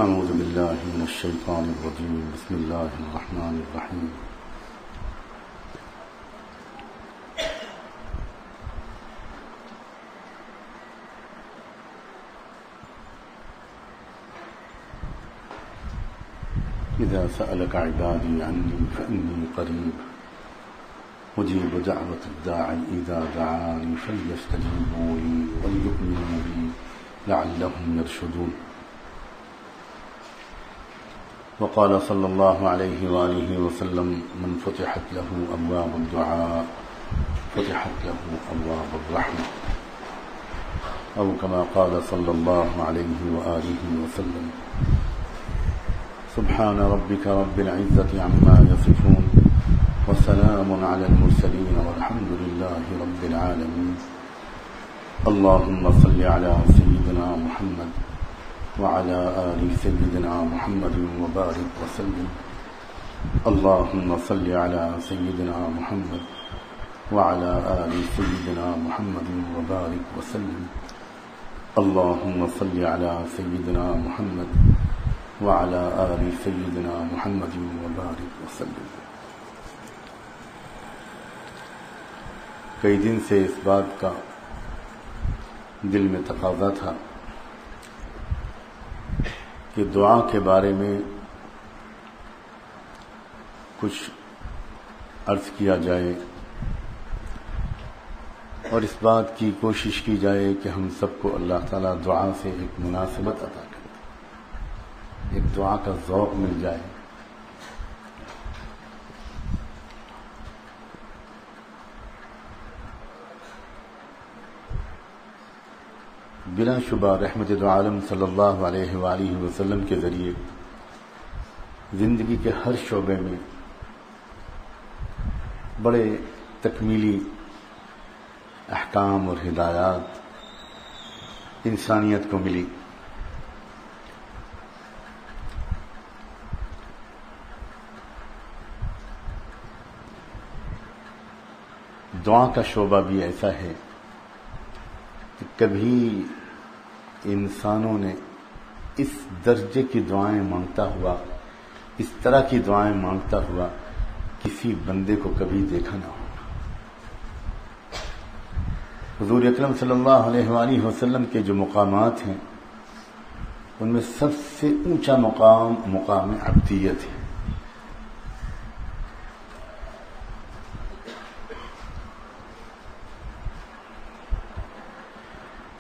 أعوذ بالله من الشيطان الرجيم بسم الله الرحمن الرحيم إذا سألك عبادي عني فإني قريب أجيب دعوة الداعي إذا دعاني فليستجيبوا لي وليؤمنوا بي لعلهم يرشدون. وقال صلى الله عليه وآله وسلم من فتحت له أبواب الدعاء فتحت له أبواب الرحمة أو كما قال صلى الله عليه وآله وسلم. سبحان ربك رب العزة عما يصفون وسلام على المرسلين والحمد لله رب العالمين. اللهم صل على سيدنا محمد وعلى آل سيدنا محمد وبارك وسلم. اللهم صل على سيدنا محمد وعلى آل سيدنا محمد وبارك وسلم. اللهم صل على سيدنا محمد وعلى آل سيدنا محمد وبارك وسلم. کئی دن سے اس بات کا دل میں تقاضا تھا کہ دعا کے بارے میں کچھ عرض کیا جائے اور اس بات کی کوشش کی جائے کہ ہم سب کو اللہ تعالیٰ دعا سے ایک مناسبت عطا کرے، ایک دعا کا ذوق مل جائے. بلا شبہ رحمت دو عالم صلی اللہ علیہ وآلہ وسلم کے ذریعے زندگی کے ہر شعبے میں بڑے تکمیلی احکام اور ہدایات انسانیت کو ملی. دعا کا شعبہ بھی ایسا ہے کہ کبھی انسانوں نے اس درجے کی دعائیں مانگتا ہوا، اس طرح کی دعائیں مانگتا ہوا کسی بندے کو کبھی دیکھا نہ ہو. حضور اکرم صلی اللہ علیہ وآلہ وسلم کے جو مقامات ہیں ان میں سب سے اونچا مقام عبدیت ہے.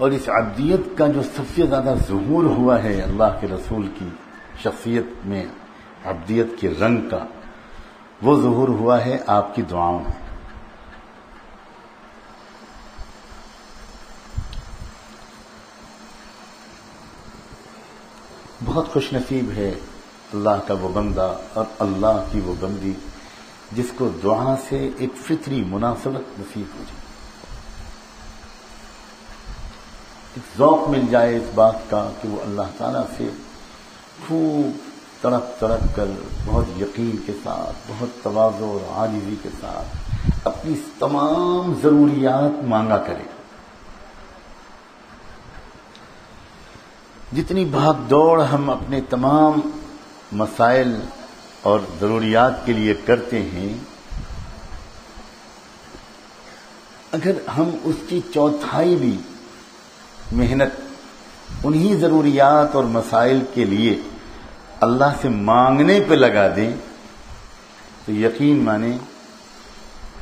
اور اس عبدیت کا جو سب سے زیادہ ظہور ہوا ہے اللہ کے رسول کی شخصیت میں، عبدیت کے رنگ کا وہ ظہور ہوا ہے آپ کی دعاؤں میں. بہت خوش نصیب ہے اللہ کا وہ بندہ اور اللہ کی وہ بندی جس کو دعا سے ایک فطری مناسبت نصیب ہو جائے، ایک ذوق مل جائے اس بات کا کہ وہ اللہ تعالیٰ سے خوب تڑپ کر بہت یقین کے ساتھ، بہت تواضع اور عاجزی کے ساتھ اپنی تمام ضروریات مانگا کرے. جتنی بھاگ دوڑ ہم اپنے تمام مسائل اور ضروریات کے لیے کرتے ہیں، اگر ہم اس کی چوتھائی بھی محنت انہی ضروریات اور مسائل کے لیے اللہ سے مانگنے پہ لگا دیں تو یقین مانیں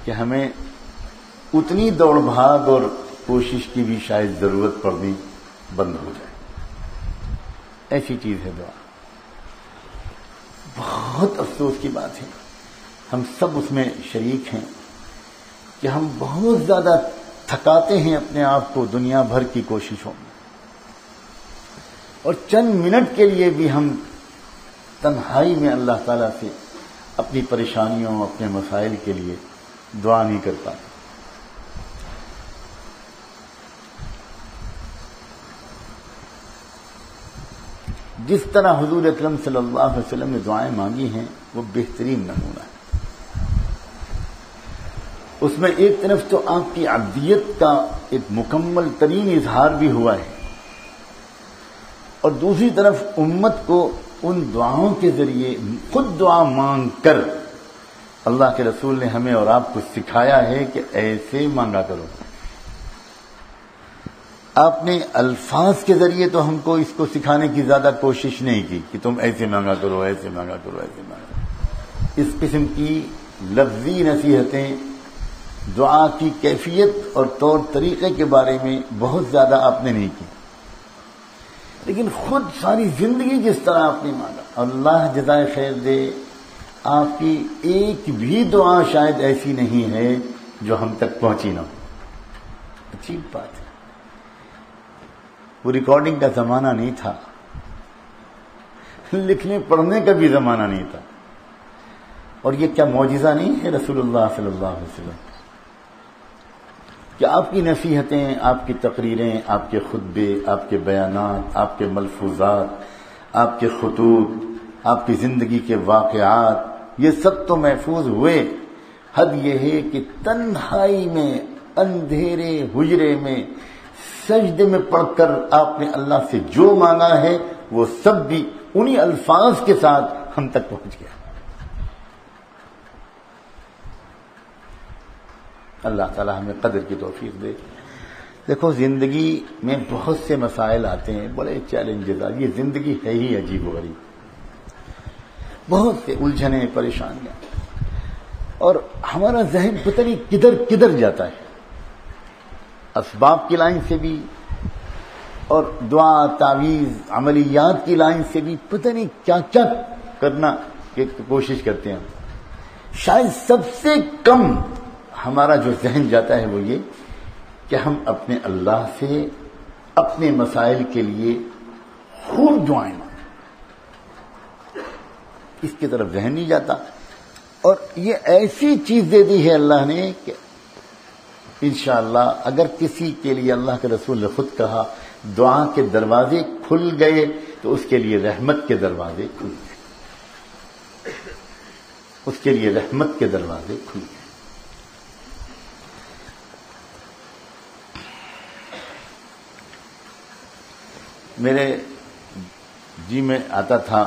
کہ ہمیں اتنی دوڑ بھاگ اور کوشش کی بھی شاید ضرورت پڑنی بند ہو جائے. ایسی چیز ہے دعا. بہت افسوس کی بات ہے، ہم سب اس میں شریک ہیں کہ ہم بہت زیادہ تھکاتے ہیں اپنے آپ کو دنیا بھر کی کوششوں میں، اور چند منٹ کے لیے بھی ہم تنہائی میں اللہ تعالیٰ سے اپنی پریشانیوں، اپنے مسائل کے لیے دعا نہیں کر پاتے. جس طرح حضور اکرم صلی اللہ علیہ وسلم نے دعائیں مانگی ہیں وہ بہترین نمونہ ہے. اس میں ایک طرف تو آپ کی عبدیت کا ایک مکمل ترین اظہار بھی ہوا ہے، اور دوسری طرف امت کو ان دعاؤں کے ذریعے خود دعا مانگ کر اللہ کے رسول نے ہمیں اور آپ کو سکھایا ہے کہ ایسے مانگا کرو. آپ نے الفاظ کے ذریعے تو ہم کو اس کو سکھانے کی زیادہ کوشش نہیں کی کہ تم ایسے مانگا کرو، ایسے مانگا کرو، ایسے مانگا کرو. اس قسم کی لفظی نصیحتیں دعا کی کیفیت اور طور طریقے کے بارے میں بہت زیادہ آپ نے نہیں کی، لیکن خود ساری زندگی جس طرح آپ نے مانگا. اللہ جزائے خیر دے، آپ کی ایک بھی دعا شاید ایسی نہیں ہے جو ہم تک پہنچی نہ ہو. عجیب بات ہے، وہ ریکارڈنگ کا زمانہ نہیں تھا، لکھنے پڑھنے کا بھی زمانہ نہیں تھا. اور یہ کیا معجزہ نہیں ہے رسول اللہ صلی اللہ علیہ وسلم کہ آپ کی نصیحتیں، آپ کی تقریریں، آپ کے خطبے، آپ کے بیانات، آپ کے ملفوظات، آپ کے خطوط، آپ کی زندگی کے واقعات، یہ سب تو محفوظ ہوئے. حد یہ ہے کہ تنہائی میں، اندھیرے حجرے میں، سجدے میں پڑھ کر آپ نے اللہ سے جو مانگا ہے وہ سب بھی انہی الفاظ کے ساتھ ہم تک پہنچ گیا. اللہ تعالی ہمیں قدر کی توفیق دے. دیکھو زندگی میں بہت سے مسائل آتے ہیں، بڑے چیلنجز آتے ہیں. یہ زندگی ہے ہی عجیب و غریب، بہت سے الجھنیں، پریشانیاں، اور ہمارا ذہن پتہ نہیں کدھر کدھر جاتا ہے، اسباب کی لائن سے بھی اور دعا، تعویذ، عملیات کی لائن سے بھی پتہ نہیں کیا کیا کرنا کی کوشش کرتے ہیں. شاید سب سے کم ہمارا جو ذہن جاتا ہے وہ یہ کہ ہم اپنے اللہ سے اپنے مسائل کے لیے خوب دعائیں مانگیں. اس کی طرف ذہن نہیں جاتا. اور یہ ایسی چیز دے دی ہے اللہ نے کہ انشاءاللہ اگر کسی کے لیے اللہ کے رسول نے خود کہا دعا کے دروازے کھل گئے تو اس کے لیے رحمت کے دروازے کھل گئے، اس کے لیے رحمت کے دروازے کھل گئے. میرے جی میں آتا تھا،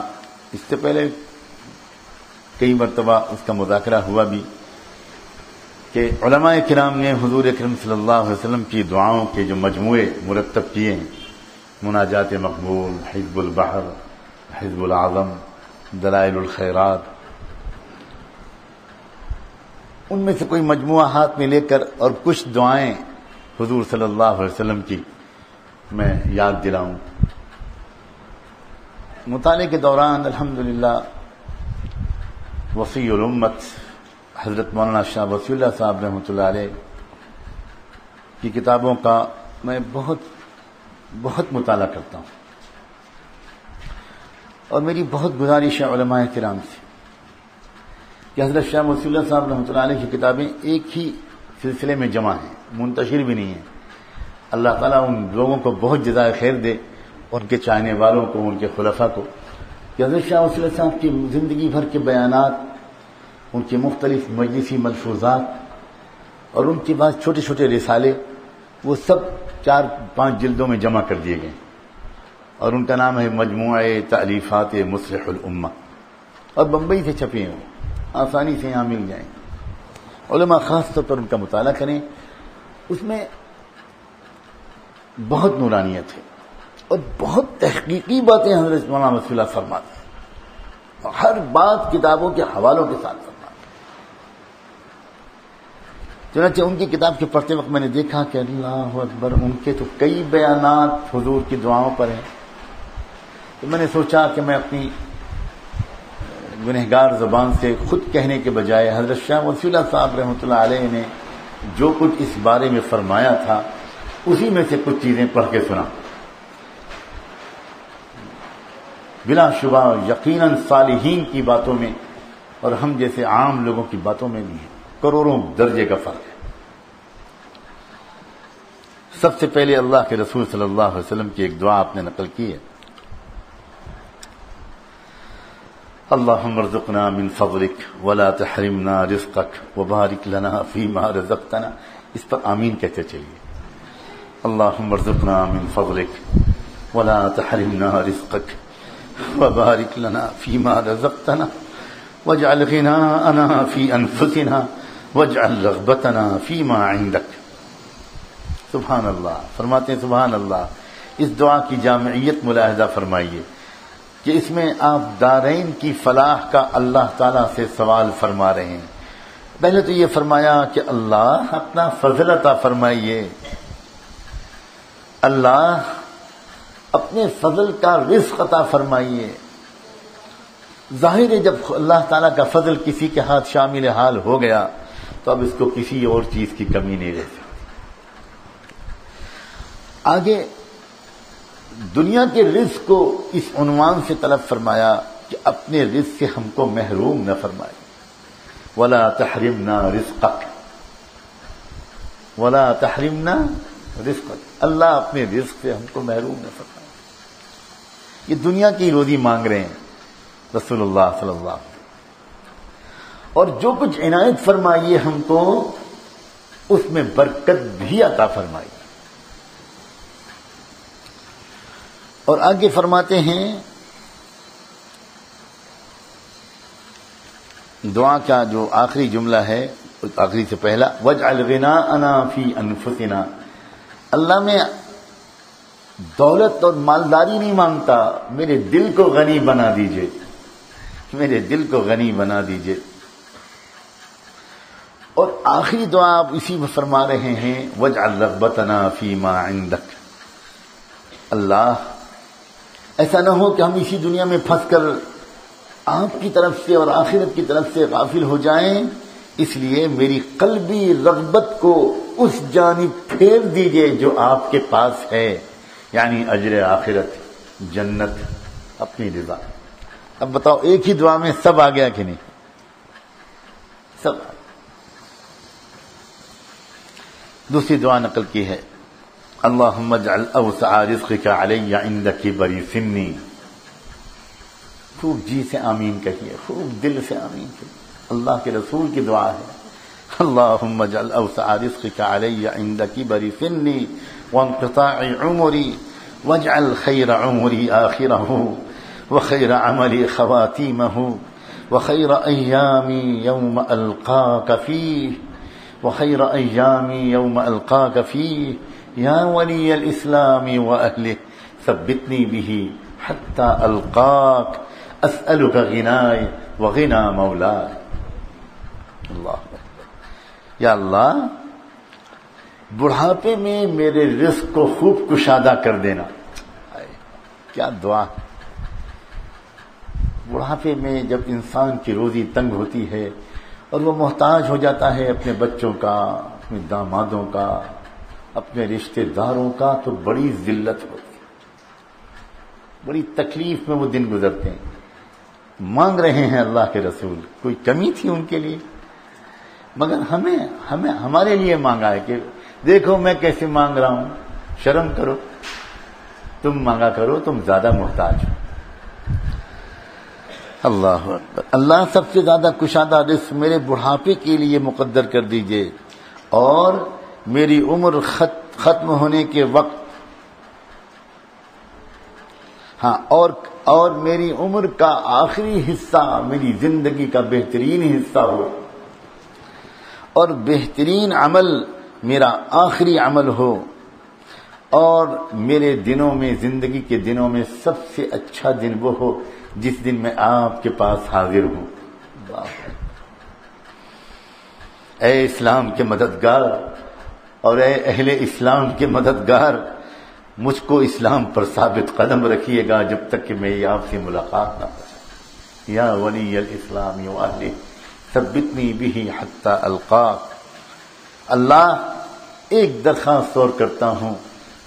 اس سے پہلے کئی مرتبہ اس کا مذاکرہ ہوا بھی، کہ علماء کرام نے حضور اکرم صلی اللہ علیہ وسلم کی دعاؤں کے جو مجموعے مرتب کیے ہیں، مناجات مقبول، حزب البحر، حزب العظم، دلائل الخیرات، ان میں سے کوئی مجموعہ ہاتھ میں لے کر اور کچھ دعائیں حضور صلی اللہ علیہ وسلم کی میں یاد دلاؤں. مطالعے کے دوران الحمدللہ وصی الامت حضرت مولانا شاہ وصی اللہ صاحب رحمۃ اللہ علیہ کی کتابوں کا میں بہت مطالعہ کرتا ہوں، اور میری بہت گزارش ہے علماء کرام سے کہ حضرت شاہ وصی اللہ صاحب رحمۃ اللہ علیہ کی کتابیں ایک ہی سلسلے میں جمع ہیں، منتشر بھی نہیں ہیں. اللہ تعالیٰ ان لوگوں کو بہت جزائے خیر دے، ان کے چاہنے والوں کو، ان کے خلفاء کو، کہ حضرت شاہ وصی اللہ صاحب کی زندگی بھر کے بیانات، ان کے مختلف مجلسی ملفوظات، اور ان کے بعد چھوٹے چھوٹے رسالے، وہ سب 4-5 جلدوں میں جمع کر دیے گئے، اور ان کا نام ہے مجموعہ تالیفات مصلح الامہ، اور بمبئی سے چھپے ہیں، آسانی سے یہاں مل جائیں. علماء خاص طور پر ان کا مطالعہ کریں، اس میں بہت نورانیت ہے اور بہت تحقیقی باتیں حضرت مولانا وصی اللہ فرماتے ہیں، اور ہر بات کتابوں کے حوالوں کے ساتھ فرماتے ہیں. چنانچہ ان کی کتاب کے پڑھتے وقت میں نے دیکھا کہ اللہ اکبر، ان کے تو کئی بیانات حضور کی دعاؤں پر ہیں. تو میں نے سوچا کہ میں اپنی گنہگار زبان سے خود کہنے کے بجائے حضرت شاہ وصی اللہ صاحب رحمۃ اللہ علیہ نے جو کچھ اس بارے میں فرمایا تھا اسی میں سے کچھ چیزیں پڑھ کے سنا. بلا شبہ یقیناً صالحین کی باتوں میں اور ہم جیسے عام لوگوں کی باتوں میں بھی کروڑوں درجے کا فرق ہے. سب سے پہلے اللہ کے رسول صلی اللہ علیہ وسلم کی ایک دعا آپ نے نقل کی ہے، اللہم ارزقنا من فضلک ولا تحرمنا رزقک وبارک لنا فیما رزقتنا. اس پر آمین کہتے چلیے. اللہم ارزقنا من فضلک، ولا تحرمنا رزقك وبارك لنا فيما رزقتنا واجعل غناءنا في أنفسنا واجعل رغبتنا فيما عندك. سبحان اللہ. فرماتے ہیں سبحان اللہ. اس دعا کی جامعیت ملاحظہ فرمائیے کہ اس میں آپ دارین کی فلاح کا اللہ تعالیٰ سے سوال فرما رہے ہیں. پہلے تو یہ فرمایا کہ اللہ اپنا فضل عطا فرمائیے، اللہ اپنے فضل کا رزق عطا فرمائیے. ظاہر ہے جب اللہ تعالیٰ کا فضل کسی کے ہاتھ شامل حال ہو گیا تو اب اس کو کسی اور چیز کی کمی نہیں رہ سکتی. آگے دنیا کے رزق کو اس عنوان سے طلب فرمایا کہ اپنے رزق سے ہم کو محروم نہ فرمائے. ولا تحرمنا رزقک، ولا تحرمنا رزقک، اللہ اپنے رزق سے ہم کو محروم نہ فرمائے. یہ دنیا کی روزی مانگ رہے ہیں رسول اللہ صلی اللہ علیہ وسلم، اور جو کچھ عنایت فرمائیے ہم کو اس میں برکت بھی عطا فرمائیے. اور آگے فرماتے ہیں دعا کا جو آخری جملہ ہے، آخری سے پہلا وَاجْعَلْ غِنَاءَنَا فِي أَنفُسِنَا، اللہ میں دولت اور مالداری نہیں مانگتا، میرے دل کو غنی بنا دیجئے، میرے دل کو غنی بنا دیجئے. اور آخری دعا آپ اسی میں فرما رہے ہیں وَاجْعَلْ رَغْبَتَنَا فِي مَا عِندَكَ، اللہ ایسا نہ ہو کہ ہم اسی دنیا میں پھنس کر آپ کی طرف سے اور آخرت کی طرف سے غافل ہو جائیں، اس لیے میری قلبی رغبت کو اس جانب پھیر دیجئے جو آپ کے پاس ہے، یعنی اجر آخرت، جنت، اپنی رضا. اب بتاؤ ایک ہی دعا میں سب آ گیا کہ نہیں؟ سب. دوسری دعا نقل کی ہے اللہم اجعل اوسع رزقک علی عند کبر سنی. خوب جی سے آمین کہیے، خوب دل سے آمین کہیے. اللہ کے رسول کی دعا ہے اللہم اجعل اوسع رزقک علی عند کبر سنی وانقطاع عمری واجعل خیر عمری آخرہ وخیر عملی خواتیمہ وخیر ایامی یوم القاک فیہ وخیر ایامی یوم القاک فیہ یا ولی الاسلام واہلہ ثبتنی بہ حتی القاک اسألک غنائے وغنا مولائے. اللہ یا اللہ بڑھاپے میں میرے رزق کو خوب کشادہ کر دینا. کیا دعا. بڑھاپے میں جب انسان کی روزی تنگ ہوتی ہے اور وہ محتاج ہو جاتا ہے اپنے بچوں کا، اپنے دامادوں کا، اپنے رشتہ داروں کا، تو بڑی ذلت ہوتی ہے، بڑی تکلیف میں وہ دن گزرتے ہیں. مانگ رہے ہیں اللہ کے رسول، کوئی کمی تھی ان کے لیے؟ مگر ہمیں ہمارے لیے مانگا ہے کہ دیکھو میں کیسے مانگ رہا ہوں، شرم کرو، تم مانگا کرو، تم زیادہ محتاج ہو. اللہ اکبر. اللہ سب سے زیادہ کشادہ رزق میرے بڑھاپے کے لیے مقدر کر دیجئے، اور میری عمر ختم ہونے کے وقت، ہاں، اور میری عمر کا آخری حصہ میری زندگی کا بہترین حصہ ہو، اور بہترین عمل میرا آخری عمل ہو، اور میرے دنوں میں، زندگی کے دنوں میں سب سے اچھا دن وہ ہو جس دن میں آپ کے پاس حاضر ہوں. اے اسلام کے مددگار اور اے اہل اسلام کے مددگار، مجھ کو اسلام پر ثابت قدم رکھیے گا جب تک کہ میری آپ سے ملاقات نہ ہو. یا ولی الاسلام واہلہ ثبتنی بہ حتی القاک. اللہ ایک درخواست اور کرتا ہوں،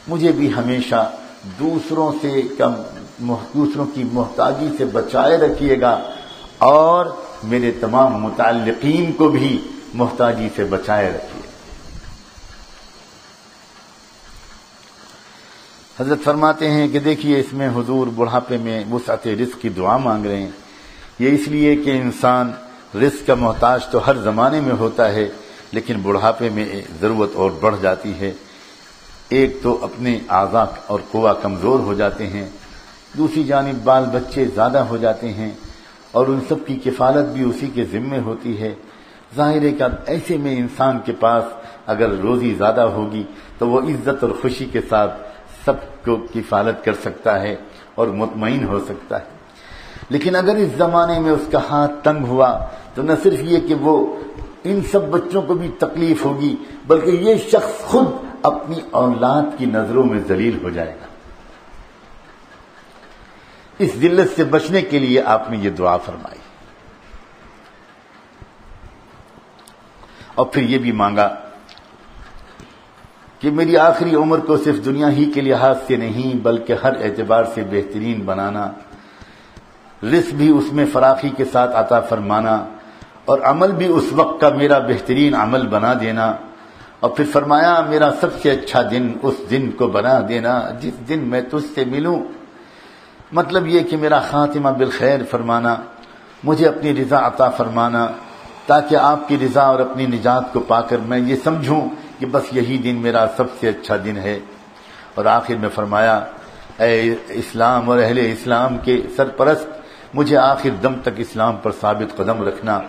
مجھے بھی ہمیشہ دوسروں کی محتاجی سے بچائے رکھیے گا، اور میرے تمام متعلقین کو بھی محتاجی سے بچائے رکھیے. حضرت فرماتے ہیں کہ دیکھیے اس میں حضور بڑھاپے میں وسعت رزق کی دعا مانگ رہے ہیں. یہ اس لیے کہ انسان رزق کا محتاج تو ہر زمانے میں ہوتا ہے، لیکن بڑھاپے میں ضرورت اور بڑھ جاتی ہے. ایک تو اپنے اعضاء اور قوا کمزور ہو جاتے ہیں، دوسری جانب بال بچے زیادہ ہو جاتے ہیں اور ان سب کی کفالت بھی اسی کے ذمے ہوتی ہے۔ ظاہر ہے کہ ایسے میں انسان کے پاس اگر روزی زیادہ ہوگی تو وہ عزت اور خوشی کے ساتھ سب کو کفالت کر سکتا ہے اور مطمئن ہو سکتا ہے۔ لیکن اگر اس زمانے میں اس کا ہاتھ تنگ ہوا تو نہ صرف یہ کہ وہ ان سب بچوں کو بھی تکلیف ہوگی، بلکہ یہ شخص خود اپنی اولاد کی نظروں میں ذلیل ہو جائے گا۔ اس ذلت سے بچنے کے لیے آپ نے یہ دعا فرمائی، اور پھر یہ بھی مانگا کہ میری آخری عمر کو صرف دنیا ہی کے لحاظ سے نہیں بلکہ ہر اعتبار سے بہترین بنانا، رزق بھی اس میں فراخی کے ساتھ عطا فرمانا، اور عمل بھی اس وقت کا میرا بہترین عمل بنا دینا۔ اور پھر فرمایا میرا سب سے اچھا دن اس دن کو بنا دینا جس دن میں تجھ سے ملوں، مطلب یہ کہ میرا خاتمہ بالخیر فرمانا، مجھے اپنی رضا عطا فرمانا، تاکہ آپ کی رضا اور اپنی نجات کو پا کر میں یہ سمجھوں کہ بس یہی دن میرا سب سے اچھا دن ہے۔ اور آخر میں فرمایا اے اسلام اور اہل اسلام کے سرپرست، مجھے آخر دم تک اسلام پر ثابت قدم رکھنا۔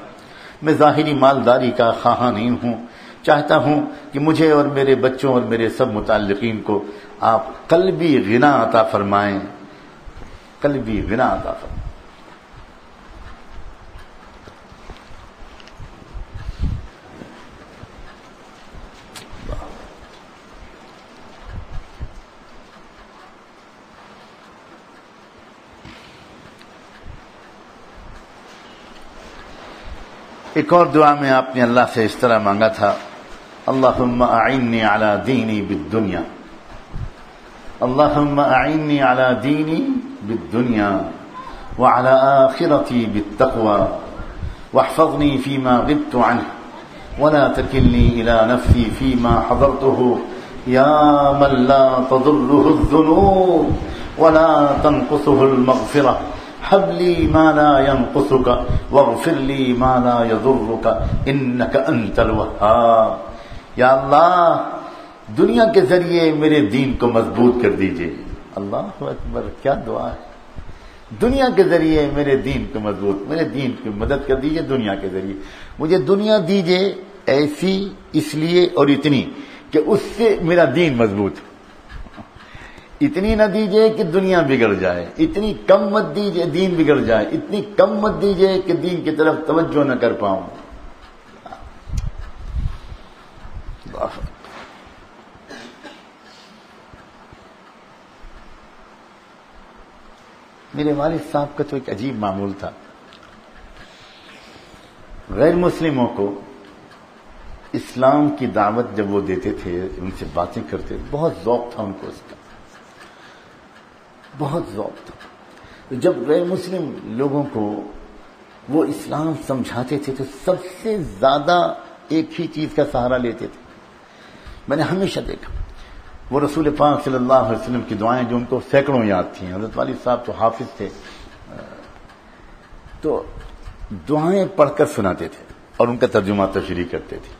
میں ظاہری مالداری کا خواہاں نہیں ہوں، چاہتا ہوں کہ مجھے اور میرے بچوں اور میرے سب متعلقین کو آپ قلبی غنا عطا فرمائیں، قلبی غنا عطا فرمائیں۔ ایک اور دعا میں آپ نے اللہ سے اس طرح مانگا تھا، اللہم اعنی علی دینی بالدنیا، اللہم اعنی علی دینی بالدنیا وعلی آخرتی بالتقوی واحفظنی فیما غبت عنہ ولا تکلنی الی نفسی فیما حضرته یا من لا تضره الذنوب ولا تنقصه المغفرہ حب لی ما لا ينقصك واغفر لی ما لا يضرك انك انت الوهاب۔ یا اللہ دنیا کے ذریعے میرے دین کو مضبوط کر دیجئے۔ اللہ اکبر، کیا دعا ہے! دنیا کے ذریعے میرے دین کو مضبوط، میرے دین کی مدد کر دیجئے دنیا کے ذریعے۔ مجھے دنیا دیجئے ایسی، اس لیے اور اتنی کہ اس سے میرا دین مضبوط ہو۔ اتنی نہ دیجئے کہ دنیا بگڑ جائے، اتنی کم مت دیجئے دین بگڑ جائے، اتنی کم مت دیجئے کہ دین کی طرف توجہ نہ کر پاؤں۔ میرے والد صاحب کا تو ایک عجیب معمول تھا، غیر مسلموں کو اسلام کی دعوت جب وہ دیتے تھے، ان سے باتیں کرتے، بہت ذوق تھا ان کو اس کا، بہت ذوق تھا۔ جب غیر مسلم لوگوں کو وہ اسلام سمجھاتے تھے تو سب سے زیادہ ایک ہی چیز کا سہارا لیتے تھے۔ میں نے ہمیشہ دیکھا وہ رسول پاک صلی اللہ علیہ وسلم کی دعائیں جو ان کو سینکڑوں یاد تھیں، حضرت والد صاحب تو حافظ تھے، تو دعائیں پڑھ کر سناتے تھے اور ان کا ترجمہ تشریح کرتے تھے،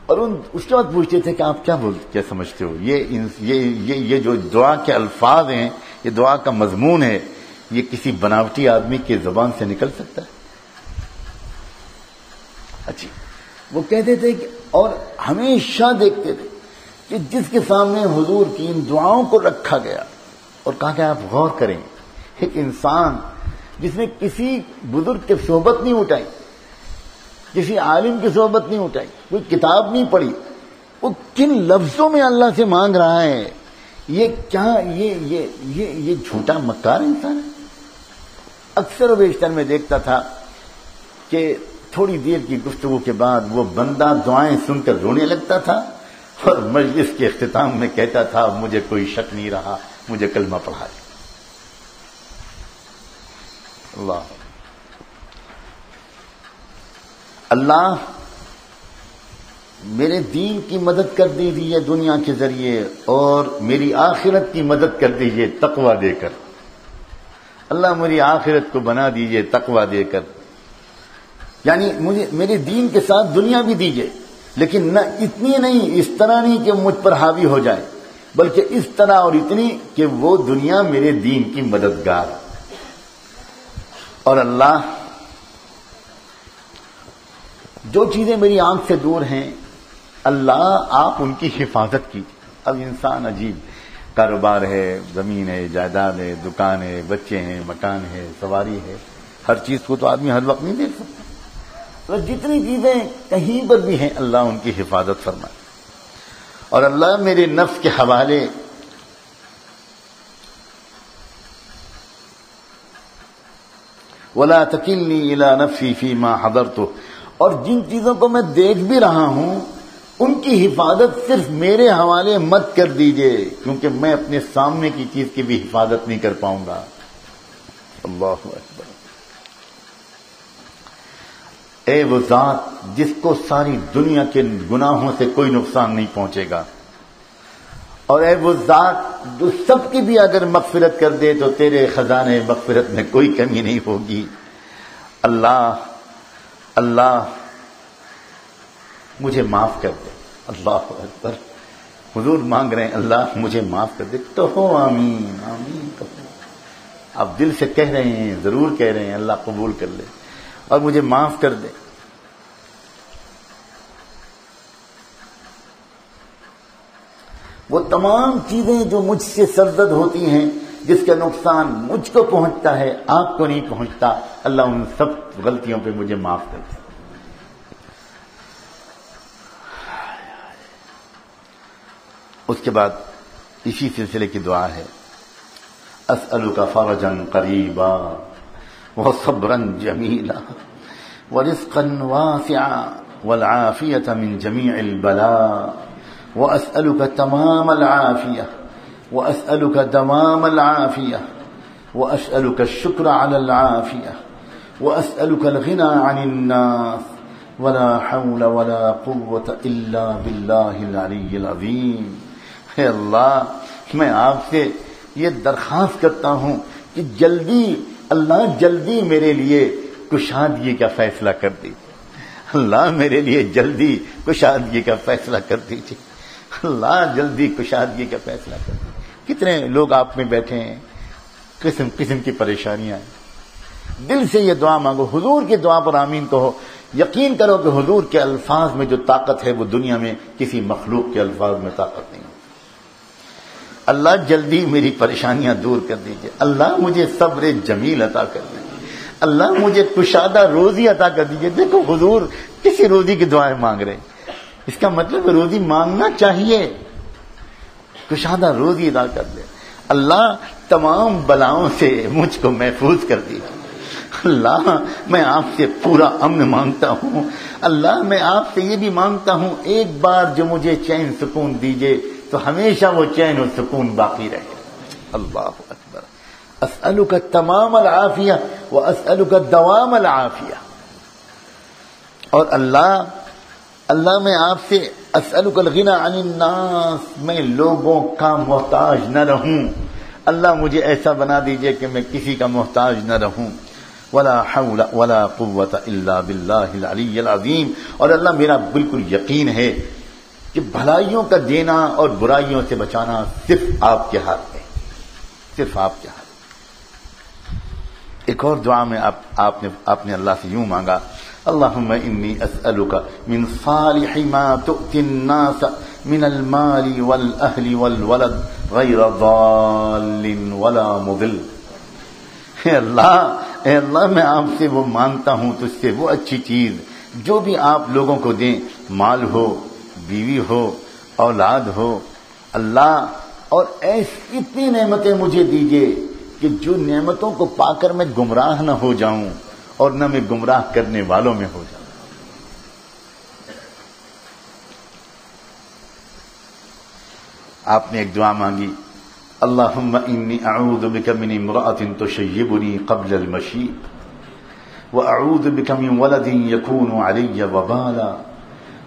اور اس کے بعد پوچھتے تھے کہ آپ کیا سمجھتے ہو، یہ جو دعا کے الفاظ ہیں، یہ دعا کا مضمون ہے، یہ کسی بناوٹی آدمی کی زبان سے نکل سکتا ہے؟ اچھی وہ کہتے تھے کہ، اور ہمیشہ دیکھتے تھے کہ جس کے سامنے حضور کی ان دعاؤں کو رکھا گیا اور کہا کہ آپ غور کریں، ایک انسان جس نے کسی بزرگ کی صحبت نہیں اٹھائی، کسی عالم کی صحبت نہیں اٹھائی، کوئی کتاب نہیں پڑھی، وہ کن لفظوں میں اللہ سے مانگ رہا ہے، یہ کیا یہ جھوٹا مکار انسان ہے۔ اکثر و بیشتر میں دیکھتا تھا کہ تھوڑی دیر کی گفتگو کے بعد وہ بندہ دعائیں سن کر رونے لگتا تھا اور مجلس کے اختتام میں کہتا تھا مجھے کوئی شک نہیں رہا، مجھے کلمہ پڑھا دیا۔ اللہ میرے دین کی مدد کر دیجیے دنیا کے ذریعے، اور میری آخرت کی مدد کر دیجیے تقوی دے کر۔ اللہ میری آخرت کو بنا دیجیے تقوی دے کر، یعنی مجھے میرے دین کے ساتھ دنیا بھی دیجیے، لیکن نہ اتنی نہیں، اس طرح نہیں کہ مجھ پر حاوی ہو جائے، بلکہ اس طرح اور اتنی کہ وہ دنیا میرے دین کی مددگار۔ اور اللہ جو چیزیں میری آنکھ سے دور ہیں، اللہ آپ ان کی حفاظت کیجیے۔ اب انسان عجیب، کاروبار ہے، زمین ہے، جائیداد ہے، دکان ہے، بچے ہیں، مکان ہے، سواری ہے، ہر چیز کو تو آدمی ہر وقت نہیں دیکھ سکتا، تو جتنی چیزیں کہیں پر بھی ہیں اللہ ان کی حفاظت فرمائے۔ اور اللہ میرے نفس کے حوالے وَلَا تَكِلْنِي إِلَى نَفْسِي فِي مَا حَضَرْتُ، اور جن چیزوں کو میں دیکھ بھی رہا ہوں ان کی حفاظت صرف میرے حوالے مت کر دیجئے، کیونکہ میں اپنے سامنے کی چیز کی بھی حفاظت نہیں کر پاؤں گا۔ اللہ اکبر۔ اے وہ ذات جس کو ساری دنیا کے گناہوں سے کوئی نقصان نہیں پہنچے گا، اور اے وہ ذات جو سب کی بھی اگر مغفرت کر دے تو تیرے خزانے مغفرت میں کوئی کمی نہیں ہوگی۔ اللہ اللہ مجھے معاف کر دے۔ اللہ اکبر۔ حضور مانگ رہے ہیں اللہ مجھے معاف کر دے، تو ہو آمین آمین کہو۔ آپ دل سے کہہ رہے ہیں، ضرور کہہ رہے ہیں، اللہ قبول کر لے اور مجھے معاف کر دے۔ وہ تمام چیزیں جو مجھ سے سرزد ہوتی ہیں، جس کا نقصان مجھ کو پہنچتا ہے آپ کو نہیں پہنچتا، اللہ ان سب غلطیوں پہ مجھے معاف کر دے۔ اس کے بعد اسی سلسلے کی دعا ہے، اسألک فرجا قریبا وصبرا جمیلا ورزقا واسعا والعافیة من جمیع البلاء وأسألك تمام العافية وأسألك دوام العافية وأسألك الشكر على العافية وأسألك الغنى عن الناس ولا حول ولا قوة إلا بالله العلي العظيم۔ اے اللہ میں آپ سے یہ درخواست کرتا ہوں کہ جلدی اللہ جلدی میرے لیے کشادگی کا فیصلہ کر دیجیے۔ اللہ میرے لیے جلدی کشادگی کا فیصلہ کر دیجیے۔ اللہ جلدی کشادگی کا فیصلہ کر دیجیے۔ کتنے لوگ آپ میں بیٹھے ہیں، قسم قسم کی پریشانیاں ہیں، دل سے یہ دعا مانگو، حضور کی دعا پر آمین کہو، یقین کرو کہ حضور کے الفاظ میں جو طاقت ہے وہ دنیا میں کسی مخلوق کے الفاظ میں طاقت نہیں ہے۔ اللہ جلدی میری پریشانیاں دور کر دیجیے، اللہ مجھے صبر جمیل عطا کر دیجیے، اللہ مجھے کشادہ روزی عطا کر دیجیے۔ دیکھو حضور کسی روزی کی دعائیں مانگ رہے ہیں، اس کا مطلب روزی مانگنا چاہیے، کشادہ روزی عطا کر دے۔ اللہ تمام بلاؤں سے مجھ کو محفوظ کر دیجیے۔ اللہ میں آپ سے پورا امن مانگتا ہوں، اللہ میں آپ سے یہ بھی مانگتا ہوں ایک بار جو مجھے چین سکون دیجیے تو ہمیشہ وہ چین و سکون باقی رہے۔ اللہ اکبر۔ اسألک تمام العافیہ واسألک دوام العافیہ۔ اور اللہ میں آپ سے اسألک الغنی عن الناس، میں لوگوں کا محتاج نہ رہوں، اللہ مجھے ایسا بنا دیجئے کہ میں کسی کا محتاج نہ رہوں۔ ولا حول ولا قوة الا باللہ العلی العظیم۔ اور اللہ میرا بالکل یقین ہے کہ بھلائیوں کا دینا اور برائیوں سے بچانا صرف آپ کے ہاتھ میں، صرف آپ کے ہاتھ میں۔ ایک اور دعا میں آپ نے اللہ سے یوں مانگا، اللہم انی اسألک من صالح ما تؤتی الناس من المال والاہل والولد غیر ضال ولا مضل۔ اے اللہ میں آپ سے وہ مانگتا ہوں، تجھ سے وہ اچھی چیز جو بھی آپ لوگوں کو دیں، مال ہو، بیوی ہو، اولاد ہو، اللہ، اور ایسی اتنی نعمتیں مجھے دیجئے کہ جو نعمتوں کو پا کر میں گمراہ نہ ہو جاؤں اور نہ میں گمراہ کرنے والوں میں ہو جاؤں۔ آپ نے ایک دعا مانگی، اللہم انی اعوذ بک من امرأة تشیبنی قبل المشیب واعوذ بک من ولد یکون علی وبالا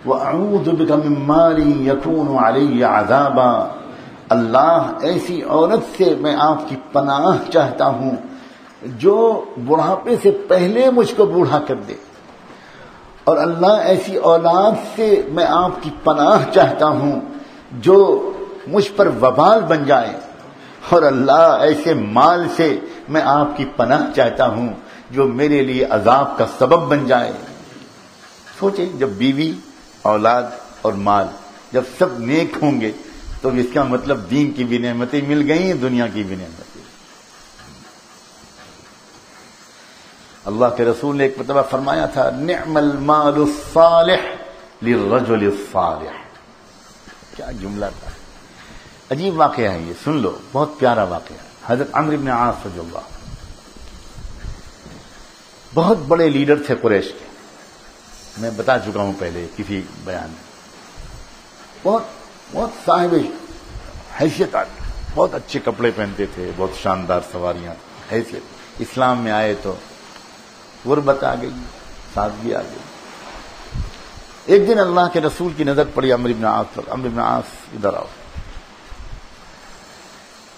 واعوذ بک من مال یکون علی عذابا۔ اللہ ایسی عورت سے میں آپ کی پناہ چاہتا ہوں جو بڑھاپے سے پہلے مجھ کو بوڑھا کر دے اور اللہ ایسی اولاد سے میں آپ کی پناہ چاہتا ہوں جو مجھ پر وبال بن جائے، اور اللہ ایسے مال سے میں آپ کی پناہ چاہتا ہوں جو میرے لیے عذاب کا سبب بن جائے۔ سوچیں، جب بیوی، اولاد اور مال جب سب نیک ہوں گے تو اس کا مطلب دین کی بھی نعمتیں مل گئی، دنیا کی بھی نعمتیں۔ اللہ کے رسول نے ایک مرتبہ فرمایا تھا، نعم المال الصالح للرجل الصالح۔ کیا جملہ تھا، عجیب واقعہ ہے یہ، سن لو، بہت پیارا واقعہ ہے۔ حضرت عمرو بن عاص رضی اللہ، بہت بڑے لیڈر تھے قریش کے، میں بتا چکا ہوں پہلے کسی بیان میں، بہت صاحب حیثیت آدمی، بہت اچھے کپڑے پہنتے تھے، بہت شاندار سواریاں، حیثیت۔ اسلام میں آئے تو غربت آ گئی، سادگی آ گئی۔ ایک دن اللہ کے رسول کی نظر پڑی عمرو بن عاص پر۔ عمرو بن عاص ادھر آؤ،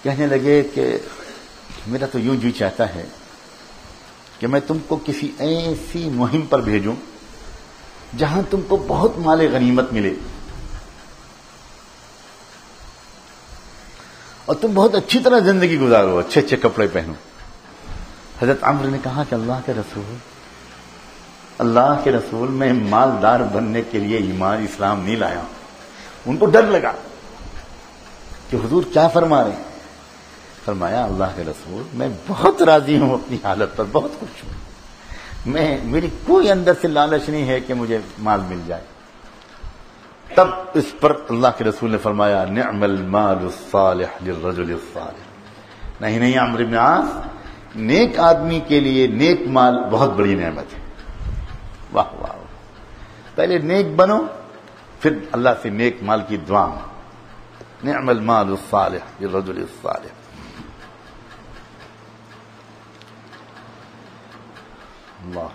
کہنے لگے کہ میرا تو یوں جی چاہتا ہے کہ میں تم کو کسی ایسی مہم پر بھیجوں جہاں تم کو بہت مال غنیمت ملے اور تم بہت اچھی طرح زندگی گزارو، اچھے اچھے کپڑے پہنو۔ حضرت عمرو نے کہا کہ اللہ کے رسول میں مالدار بننے کے لیے ایمان اسلام نہیں لایا ہوں۔ ان کو ڈر لگا کہ حضور کیا فرما رہے ہیں۔ فرمایا، اللہ کے رسول میں بہت راضی ہوں اپنی حالت پر، بہت خوش ہوں، میری کوئی اندر سے لالچ نہیں ہے کہ مجھے مال مل جائے۔ تب اس پر اللہ کے رسول نے فرمایا، نعم المال الصالح للرجل الصالح۔ نہیں عمرو بن عاص، نیک آدمی کے لیے نیک مال بہت بڑی نعمت ہے۔ واہ واہ، پہلے نیک بنو، پھر اللہ سے نیک مال کی دعا۔ نعم المال الصالح للرجل الصالح۔ اللہ،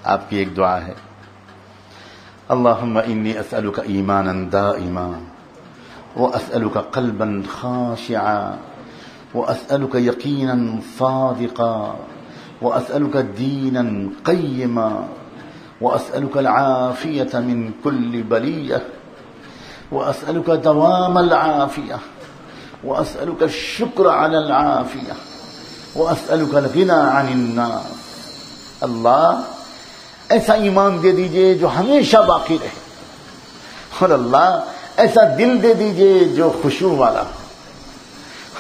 آپ کی ایک دعا ہے، اللہم انی اسألک ایمانا دائما واسألک قلبا خاشعا واسألک یقینا صادقا واسألک دینا قیما واسألک العافیة من کل بلیہ واسألک دوام العافیة واسألک الشکر علی العافیة واسألک الغنى عن الناس۔ اللہ، ایسا ایمان دے دیجئے جو ہمیشہ باقی رہے، اور اللہ ایسا دل دے دیجئے جو خشوع والا ہو،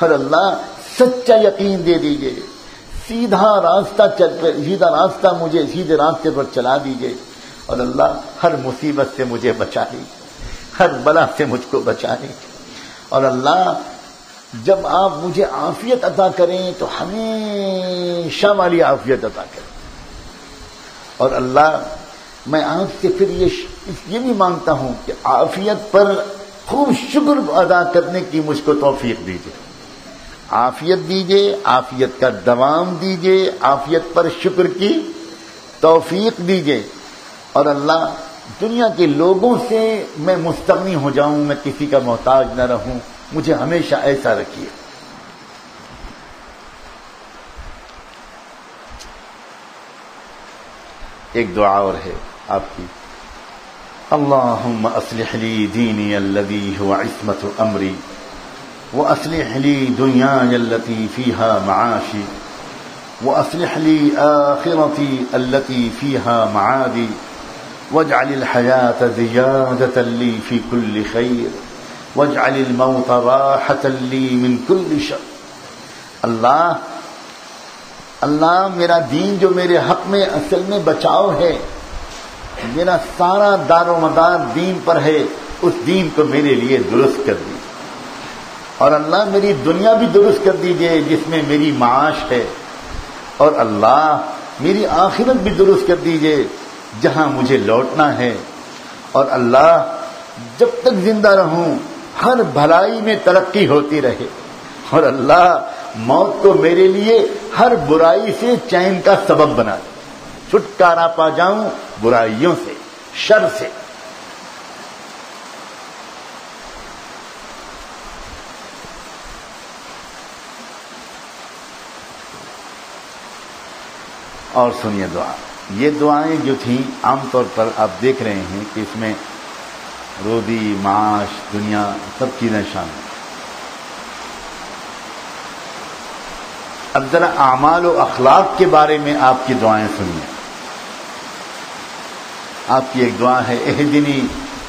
اور اللہ سچا یقین دے دیجئے، سیدھا راستہ مجھے سیدھے راستے پر چلا دیجئے، اور اللہ ہر مصیبت سے مجھے بچا لیجئے، ہر بلا سے مجھ کو بچا لیجئے، اور اللہ جب آپ مجھے عافیت عطا کریں تو ہمیشہ والی عافیت عطا کریں، اور اللہ میں آپ سے پھر یہ بھی مانگتا ہوں کہ عافیت پر خوب شکر ادا کرنے کی مجھ کو توفیق دیجیے، عافیت دیجیے، عافیت کا دوام دیجیے، عافیت پر شکر کی توفیق دیجیے، اور اللہ دنیا کے لوگوں سے میں مستغنی ہو جاؤں، میں کسی کا محتاج نہ رہوں، مجھے ہمیشہ ایسا رکھیے۔ ایک دعا اور ہے آپ کی، اللہم اصلح لی دینی الذی هو عصمت امری واصلح لی دنیای التي فيها معاشی واصلح لی آخرتی التي فيها معادی واجعل الحیاة زیادة لی فی کل خیر واجعل الموت راحة لی من کل شر۔ اللہ میرا دین جو میرے حق میں اصل میں بچاؤ ہے، میرا سارا دار و مدار دین پر ہے، اس دین کو میرے لیے درست کر دیجیے، اور اللہ میری دنیا بھی درست کر دیجیے جس میں میری معاش ہے، اور اللہ میری آخرت بھی درست کر دیجیے جہاں مجھے لوٹنا ہے، اور اللہ جب تک زندہ رہوں ہر بھلائی میں ترقی ہوتی رہے، اور اللہ موت کو میرے لیے ہر برائی سے چین کا سبب بنا دے، چھٹکارا پا جاؤں برائیوں سے، شر سے۔ اور سنیے دعا، یہ دعائیں جو تھیں عام طور پر آپ دیکھ رہے ہیں کہ اس میں روزی، معاش، دنیا سب چیزیں شامل. اب ذرا اعمال و اخلاق کے بارے میں آپ کی دعائیں سنیے. آپ کی ایک دعا ہے اہدنی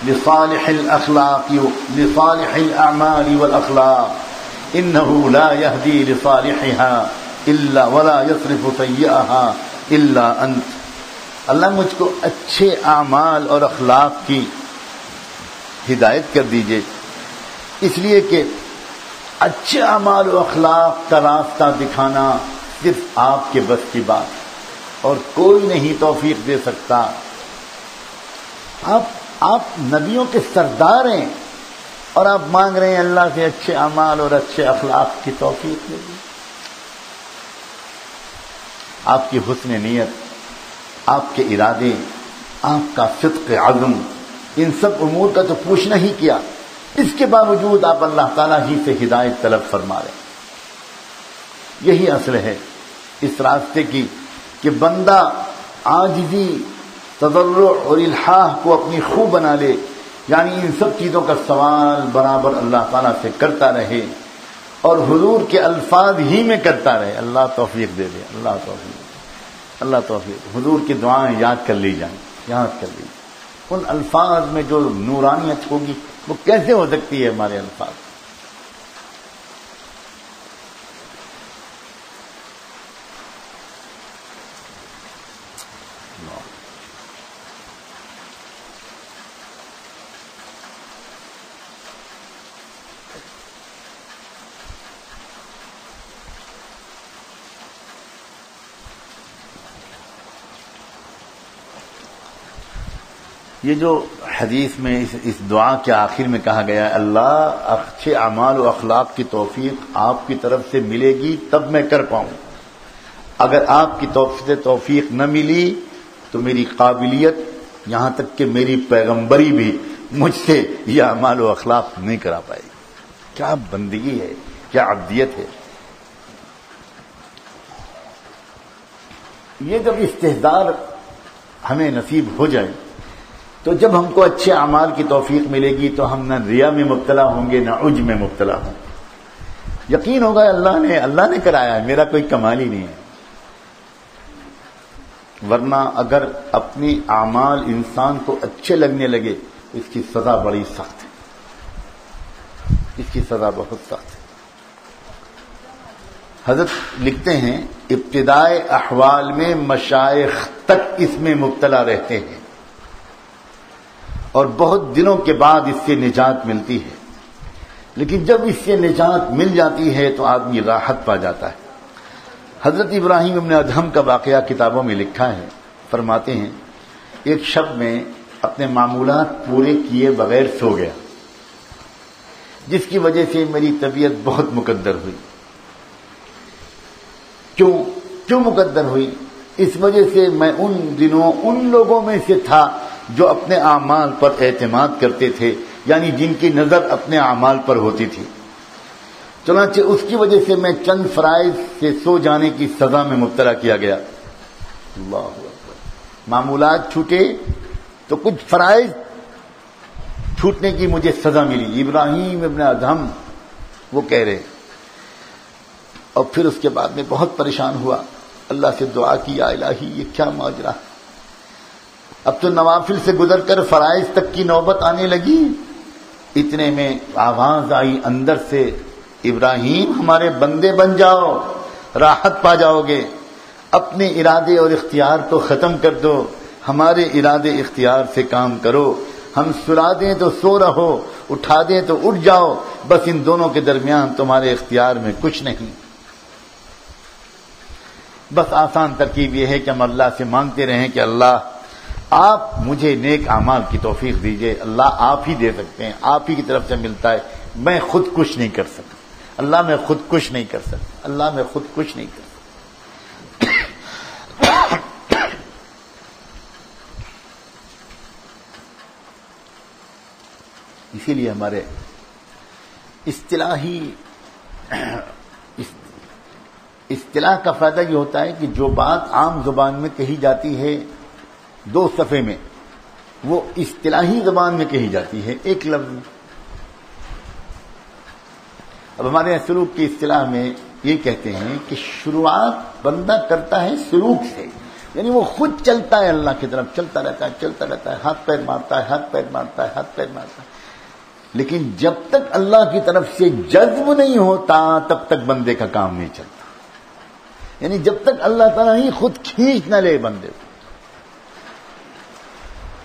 لصالح الاخلاق لصالح الاعمال والاخلاق انه لا يهدي لصالحها الا ولا يصرف سيئها الا انت. اللہ مجھ کو اچھے اعمال اور اخلاق کی ہدایت کر دیجئے، اس لیے کہ اچھے اعمال و اخلاق کا راستہ دکھانا صرف آپ کے بس کی بات اور کوئی نہیں توفیق دے سکتا. آپ نبیوں کے سردار ہیں اور آپ مانگ رہے ہیں اللہ سے اچھے اعمال اور اچھے اخلاق کی توفیق دے دی. آپ کی حسن نیت، آپ کے ارادے، آپ کا صدق عزم، ان سب امور کا تو پوچھنا ہی کیا، اس کے باوجود آپ اللہ تعالیٰ ہی سے ہدایت طلب فرما رہے. یہی اصل ہے اس راستے کی کہ بندہ عاجزی، تضرع اور الحاح کو اپنی خو بنا لے، یعنی ان سب چیزوں کا سوال برابر اللہ تعالیٰ سے کرتا رہے اور حضور کے الفاظ ہی میں کرتا رہے. اللہ توفیق دے دے، اللہ توفیق، اللہ توفیق. حضور کی دعائیں یاد کر لی جائیں، یاد کر لی جائیں. ان الفاظ میں جو نورانیت ہوگی وہ کیسے ہو سکتی ہے ہمارے الفاظ؟ یہ جو حدیث میں اس دعا کے آخر میں کہا گیا ہے اللہ اچھے اعمال و اخلاق کی توفیق آپ کی طرف سے ملے گی تب میں کر پاؤں، اگر آپ کی طرف سے توفیق نہ ملی تو میری قابلیت یہاں تک کہ میری پیغمبری بھی مجھ سے یہ اعمال و اخلاق نہیں کرا پائے گی. کیا بندگی ہے، کیا عبدیت ہے. یہ جب استحضار ہمیں نصیب ہو جائے تو جب ہم کو اچھے اعمال کی توفیق ملے گی تو ہم نہ ریا میں مبتلا ہوں گے نہ عجب میں مبتلا ہوں گے. یقین ہوگا اللہ نے کرایا ہے، میرا کوئی کمال ہی نہیں ہے. ورنہ اگر اپنی اعمال انسان کو اچھے لگنے لگے تو اس کی سزا بڑی سخت ہے، اس کی سزا بہت سخت ہے. حضرت لکھتے ہیں ابتدائے احوال میں مشائخ تک اس میں مبتلا رہتے ہیں اور بہت دنوں کے بعد اس سے نجات ملتی ہے، لیکن جب اس سے نجات مل جاتی ہے تو آدمی راحت پا جاتا ہے. حضرت ابراہیم ابن ادہم کا واقعہ کتابوں میں لکھا ہے. فرماتے ہیں ایک شب میں اپنے معمولات پورے کیے بغیر سو گیا، جس کی وجہ سے میری طبیعت بہت مقدر ہوئی. کیوں مقدر ہوئی؟ اس وجہ سے میں ان دنوں ان لوگوں میں سے تھا جو اپنے اعمال پر اعتماد کرتے تھے، یعنی جن کی نظر اپنے اعمال پر ہوتی تھی. چنانچہ اس کی وجہ سے میں چند فرائض سے سو جانے کی سزا میں مبتلا کیا گیا. اللہ اکبر. معمولات چھوٹے تو کچھ فرائض چھوٹنے کی مجھے سزا ملی. ابراہیم ابن ادہم وہ کہہ رہے. اور پھر اس کے بعد میں بہت پریشان ہوا، اللہ سے دعا کی یا الہی یہ کیا ماجرا، اب تو نوافل سے گزر کر فرائض تک کی نوبت آنے لگی. اتنے میں آواز آئی اندر سے، ابراہیم ہمارے بندے بن جاؤ، راحت پا جاؤ گے. اپنے ارادے اور اختیار کو ختم کر دو، ہمارے ارادے اختیار سے کام کرو. ہم سلا دیں تو سو رہو، اٹھا دیں تو اٹھ جاؤ، بس ان دونوں کے درمیان تمہارے اختیار میں کچھ نہیں. بس آسان ترکیب یہ ہے کہ ہم اللہ سے مانگتے رہیں کہ اللہ آپ مجھے نیک اعمال کی توفیق دیجئے. اللہ آپ ہی دے سکتے ہیں، آپ ہی کی طرف سے ملتا ہے. میں خود کچھ نہیں کر سکتا، اللہ میں خود کچھ نہیں کر سکتا، اللہ میں خود کچھ نہیں کر سکتا. اسی لیے ہمارے اصطلاح کا فائدہ یہ ہوتا ہے کہ جو بات عام زبان میں کہی جاتی ہے 2 صفحے میں، وہ اصطلاحی زبان میں کہی جاتی ہے 1 لفظ میں۔ اب ہمارے یہاں سلوک کی اصطلاح میں یہ کہتے ہیں کہ شروعات بندہ کرتا ہے سلوک سے، یعنی وہ خود چلتا ہے اللہ کی طرف، چلتا رہتا ہے، ہاتھ پیر مارتا ہے، لیکن جب تک اللہ کی طرف سے جذب نہیں ہوتا تب تک بندے کا کام نہیں چلتا، یعنی جب تک اللہ تعالیٰ ہی خود کھینچ نہ لے بندے کو،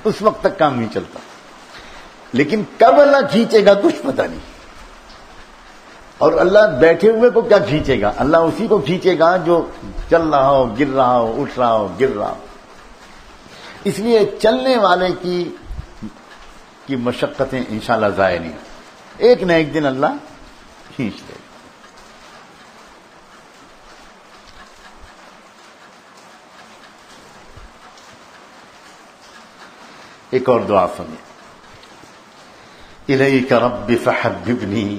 اس وقت تک کام نہیں چلتا۔ لیکن کب اللہ کھینچے گا کچھ پتہ نہیں، اور اللہ بیٹھے ہوئے کو کیا کھینچے گا؟ اللہ اسی کو کھینچے گا جو چل رہا ہو، گر رہا ہو، اٹھ رہا ہو، گر رہا ہو۔ اس لیے چلنے والے کی مشقتیں انشاءاللہ ضائع نہیں، ایک نہ ایک دن اللہ کھینچ لے گا۔ ایک اور دعا سنیے، الیک رب فحببنی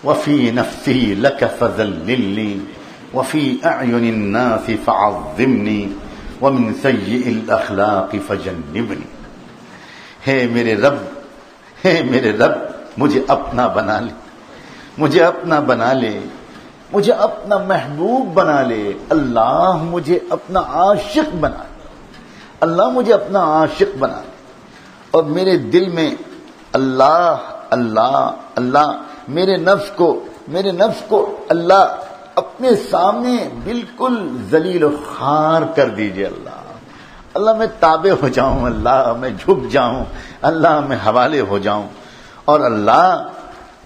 وفی نفسی لک فذللنی وفی اعین الناس فعظمنی ومن سیئ الاخلاق فجنبنی۔ ہے میرے رب مجھے اپنا بنا لے، مجھے اپنا بنا لے، مجھے اپنا محبوب بنا لے، اللہ مجھے اپنا عاشق بنا لے، اللہ مجھے اپنا عاشق بنا لے، اور میرے دل میں اللہ اللہ اللہ، میرے نفس کو اللہ اپنے سامنے بالکل ذلیل و خوار کر دیجئے۔ اللہ میں تابع ہو جاؤں، اللہ میں جھک جاؤں، اللہ میں حوالے ہو جاؤں، اور اللہ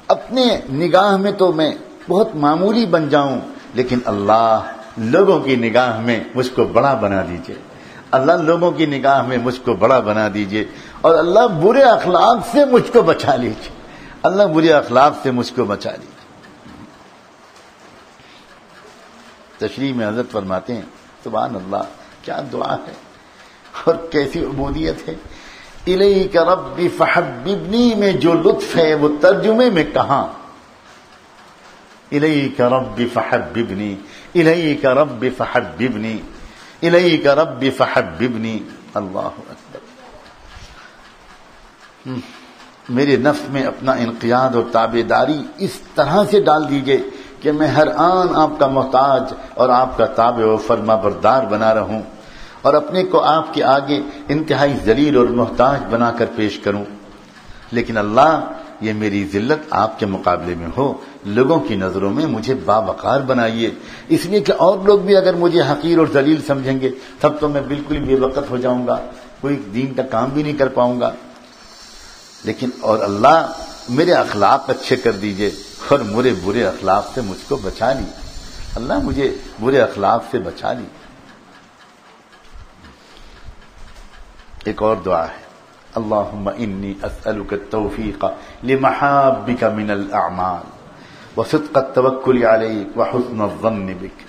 اپنے نگاہ میں تو میں بہت معمولی بن جاؤں، لیکن اللہ لوگوں کی نگاہ میں مجھ کو بڑا بنا دیجئے، اللہ لوگوں کی نگاہ میں مجھ کو بڑا بنا دیجئے، اور اللہ برے اخلاق سے مجھ کو بچا لیجئے، اللہ برے اخلاق سے مجھ کو بچا لیجئے۔ تشریح میں حضرت فرماتے ہیں سبحان اللہ، کیا دعا ہے اور کیسی عبودیت ہے۔ الیک رب فحببنی میں جو لطف ہے وہ ترجمے میں کہاں؟ الیک رب فحببنی، الیک رب فحببنی، الیک رب فحببنی، اللہ اکبر۔ میرے نفس میں اپنا انقیاد اور تابعداری اس طرح سے ڈال دیجئے کہ میں ہر آن آپ کا محتاج اور آپ کا تابع و فرما بردار بنا رہوں، اور اپنے کو آپ کے آگے انتہائی ذلیل اور محتاج بنا کر پیش کروں، لیکن اللہ یہ میری ذلت آپ کے مقابلے میں ہو، لوگوں کی نظروں میں مجھے باوقار بنائیے، اس لیے کہ اور لوگ بھی اگر مجھے حقیر اور ذلیل سمجھیں گے تب تو میں بالکل بے وقت ہو جاؤں گا، کوئی دین کا کام بھی نہیں کر پاؤں گا۔ لیکن اور اللہ میرے اخلاق اچھے کر دیجئے، اور میرے برے اخلاق سے مجھ کو بچا لی، اللہ مجھے برے اخلاق سے بچا لی۔ ایک اور دعا ہے، اللہم انی اسألک التوفیق لمحابک من الاعمال وصدق التوکل علیک وحسن الظن بک۔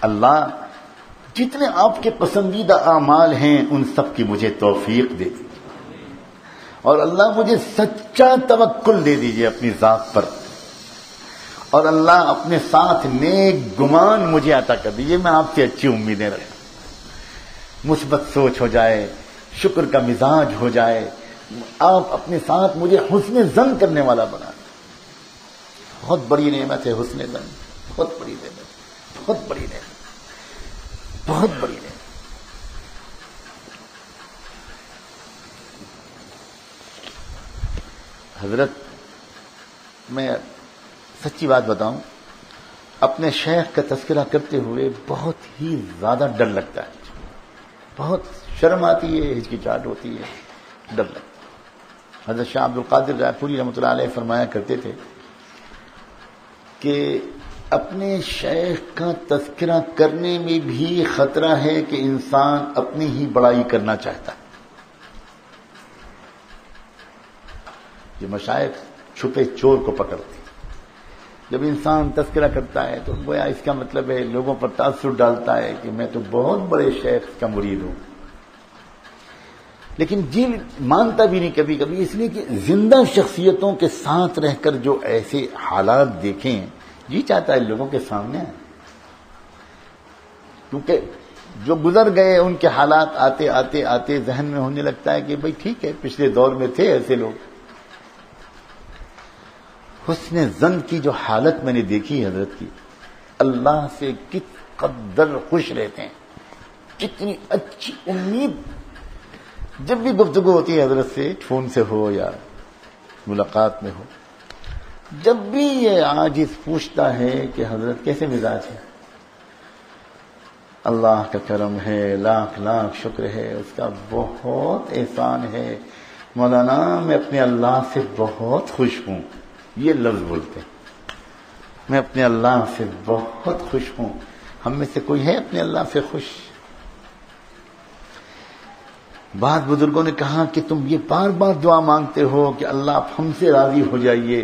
اللہ جتنے آپ کے پسندیدہ اعمال ہیں ان سب کی مجھے توفیق دے دیجیے، اور اللہ مجھے سچا توکل دے دیجیے اپنی ذات پر، اور اللہ اپنے ساتھ نیک گمان مجھے عطا کر دیجیے، میں آپ سے اچھی امیدیں رکھوں، مثبت سوچ ہو جائے، شکر کا مزاج ہو جائے، آپ اپنے ساتھ مجھے حسن ظن کرنے والا بنا دیں۔ بہت بڑی نعمت ہے حسن ظن، بہت بڑی نعمت، بہت بڑی نعمت، بہت بڑی نعمت۔ حضرت میں سچی بات بتاؤں، اپنے شیخ کا تذکرہ کرتے ہوئے بہت ہی زیادہ ڈر لگتا ہے، بہت شرم آتی ہے، ہچکچاہٹ ہوتی ہے، ڈر لگتا ہے۔ حضرت شاہ عبد القادر رائے پوری رحمۃ اللہ علیہ فرمایا کرتے تھے کہ اپنے شیخ کا تذکرہ کرنے میں بھی خطرہ ہے کہ انسان اپنی ہی بڑائی کرنا چاہتا ہے۔ یہ مشائخ چھپے چور کو پکڑتے، جب انسان تذکرہ کرتا ہے تو گویا اس کا مطلب ہے لوگوں پر تاثر ڈالتا ہے کہ میں تو بہت بڑے شیخ کا مرید ہوں۔ لیکن جی مانتا بھی نہیں کبھی کبھی، اس لیے کہ زندہ شخصیتوں کے ساتھ رہ کر جو ایسے حالات دیکھیں جی چاہتا ہے لوگوں کے سامنے آئے، کیونکہ جو گزر گئے ان کے حالات آتے آتے آتے ذہن میں ہونے لگتا ہے کہ بھئی ٹھیک ہے پچھلے دور میں تھے ایسے لوگ۔ حسن ظن کی جو حالت میں نے دیکھی حضرت کی، اللہ سے کس قدر خوش رہتے ہیں، کتنی اچھی امید جب بھی گفتگو ہوتی ہے حضرت سے، فون سے ہو یا ملاقات میں ہو، جب بھی یہ عاجز پوچھتا ہے کہ حضرت کیسے مزاج ہے، اللہ کا کرم ہے، لاکھ لاکھ شکر ہے، اس کا بہت احسان ہے مولانا، میں اپنے اللہ سے بہت خوش ہوں، یہ لفظ بولتے ہیں، میں اپنے اللہ سے بہت خوش ہوں۔ ہم میں سے کوئی ہے اپنے اللہ سے خوش؟ بعض بزرگوں نے کہا کہ تم یہ بار بار دعا مانگتے ہو کہ اللہ آپ ہم سے راضی ہو جائیے،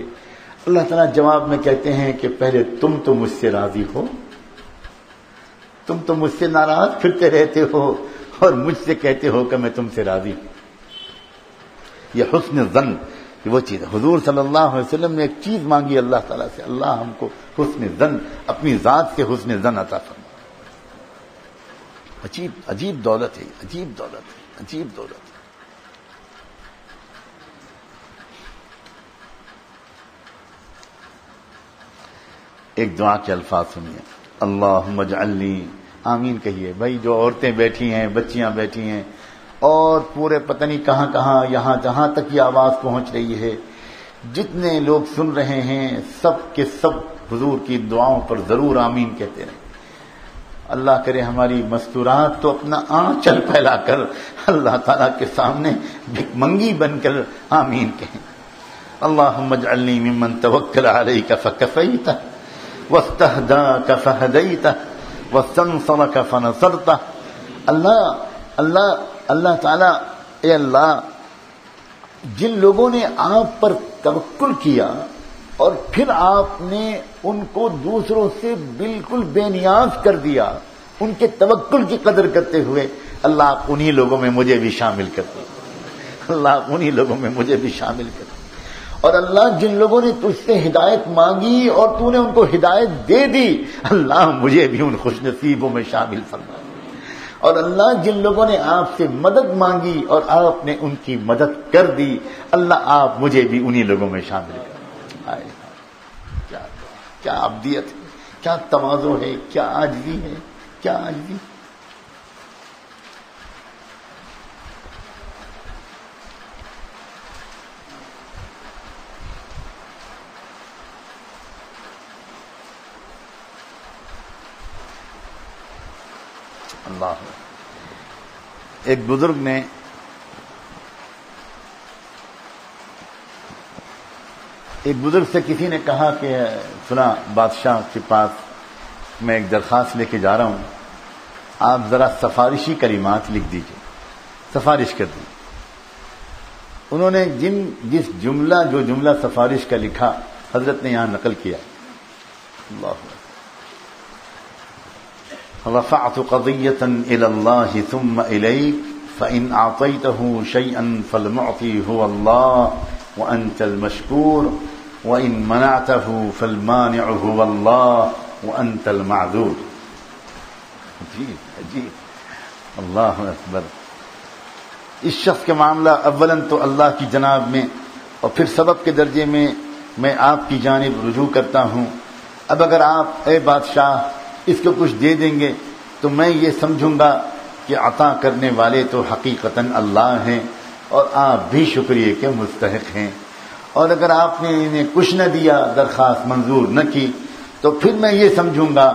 اللہ تعالیٰ جواب میں کہتے ہیں کہ پہلے تم تو مجھ سے راضی ہو، تم تو مجھ سے ناراض پھرتے رہتے ہو اور مجھ سے کہتے ہو کہ میں تم سے راضی ہوں۔ یہ حسن ظن وہ چیز ہے۔ حضور صلی اللہ علیہ وسلم نے ایک چیز مانگی اللہ تعالیٰ سے، اللہ ہم کو حسن ظن، اپنی ذات سے حسن ظن عطا فرما۔ عجیب عجیب دولت ہے، عجیب دولت ہے، عجیب دولت ہے۔ ایک دعا کے الفاظ سنیے، اللہم اجعلنی، آمین کہیے۔ بھائی جو عورتیں بیٹھی ہیں، بچیاں بیٹھی ہیں، اور پورے پتہ نہیں کہاں کہاں، یہاں جہاں تک یہ آواز پہنچ رہی ہے، جتنے لوگ سن رہے ہیں سب کے سب حضور کی دعاؤں پر ضرور آمین کہتے رہیں۔ اللہ کرے ہماری مستورات تو اپنا آنچل پھیلا کر اللہ تعالیٰ کے سامنے بھک منگی بن کر آمین کہیں۔ اللہم اجعلنی ممن توکل علیک فکفیتہ واستہداک فہدیتہ واستنصرک فنصرتہ۔ اللہ تعالیٰ، اے اللہ، جن لوگوں نے آپ پر توکل کیا اور پھر آپ نے ان کو دوسروں سے بالکل بے نیاز کر دیا، ان کے توکل کی قدر کرتے ہوئے، اللہ آپ انہی لوگوں میں مجھے بھی شامل کر دیں، اللہ آپ انہی لوگوں میں مجھے بھی شامل کر دیں۔ اور اللہ جن لوگوں نے تجھ سے ہدایت مانگی اور تو نے ان کو ہدایت دے دی، اللہ مجھے بھی ان خوش نصیبوں میں شامل فرما۔ اور اللہ جن لوگوں نے آپ سے مدد مانگی اور آپ نے ان کی مدد کر دی، اللہ آپ مجھے بھی انہی لوگوں میں شامل کر۔ کیا عبدیت ہے، کیا تواضع ہے، کیا عاجزی ہے، کیا عاجزی۔ اللہ، ایک بزرگ نے سے کسی نے کہا کہ سنا بادشاہ کے پاس میں ایک درخواست لے کے جا رہا ہوں، آپ ذرا سفارشی کلمات لکھ دیجیے، سفارش کر دی۔ انہوں نے جو جملہ سفارش کا لکھا حضرت نے یہاں نقل کیا۔ اللہ، رفعت قضية إلى الله ثم إليك فإن أعطيته شيئا فالمعطي هو الله وأنت المشكور وإن منعته فالمانع هو الله وأنت المعذور۔ عجیب عجیب، اللہ اکبر۔ اس شخص کے معاملہ اولاً تو اللہ کی جناب میں اور پھر سبب کے درجے میں میں آپ کی جانب رجوع کرتا ہوں۔ اب اگر آپ اے بادشاہ اس کو کچھ دے دیں گے تو میں یہ سمجھوں گا کہ عطا کرنے والے تو حقیقتاً اللہ ہیں اور آپ بھی شکریہ کے مستحق ہیں، اور اگر آپ نے انہیں کچھ نہ دیا، درخواست منظور نہ کی، تو پھر میں یہ سمجھوں گا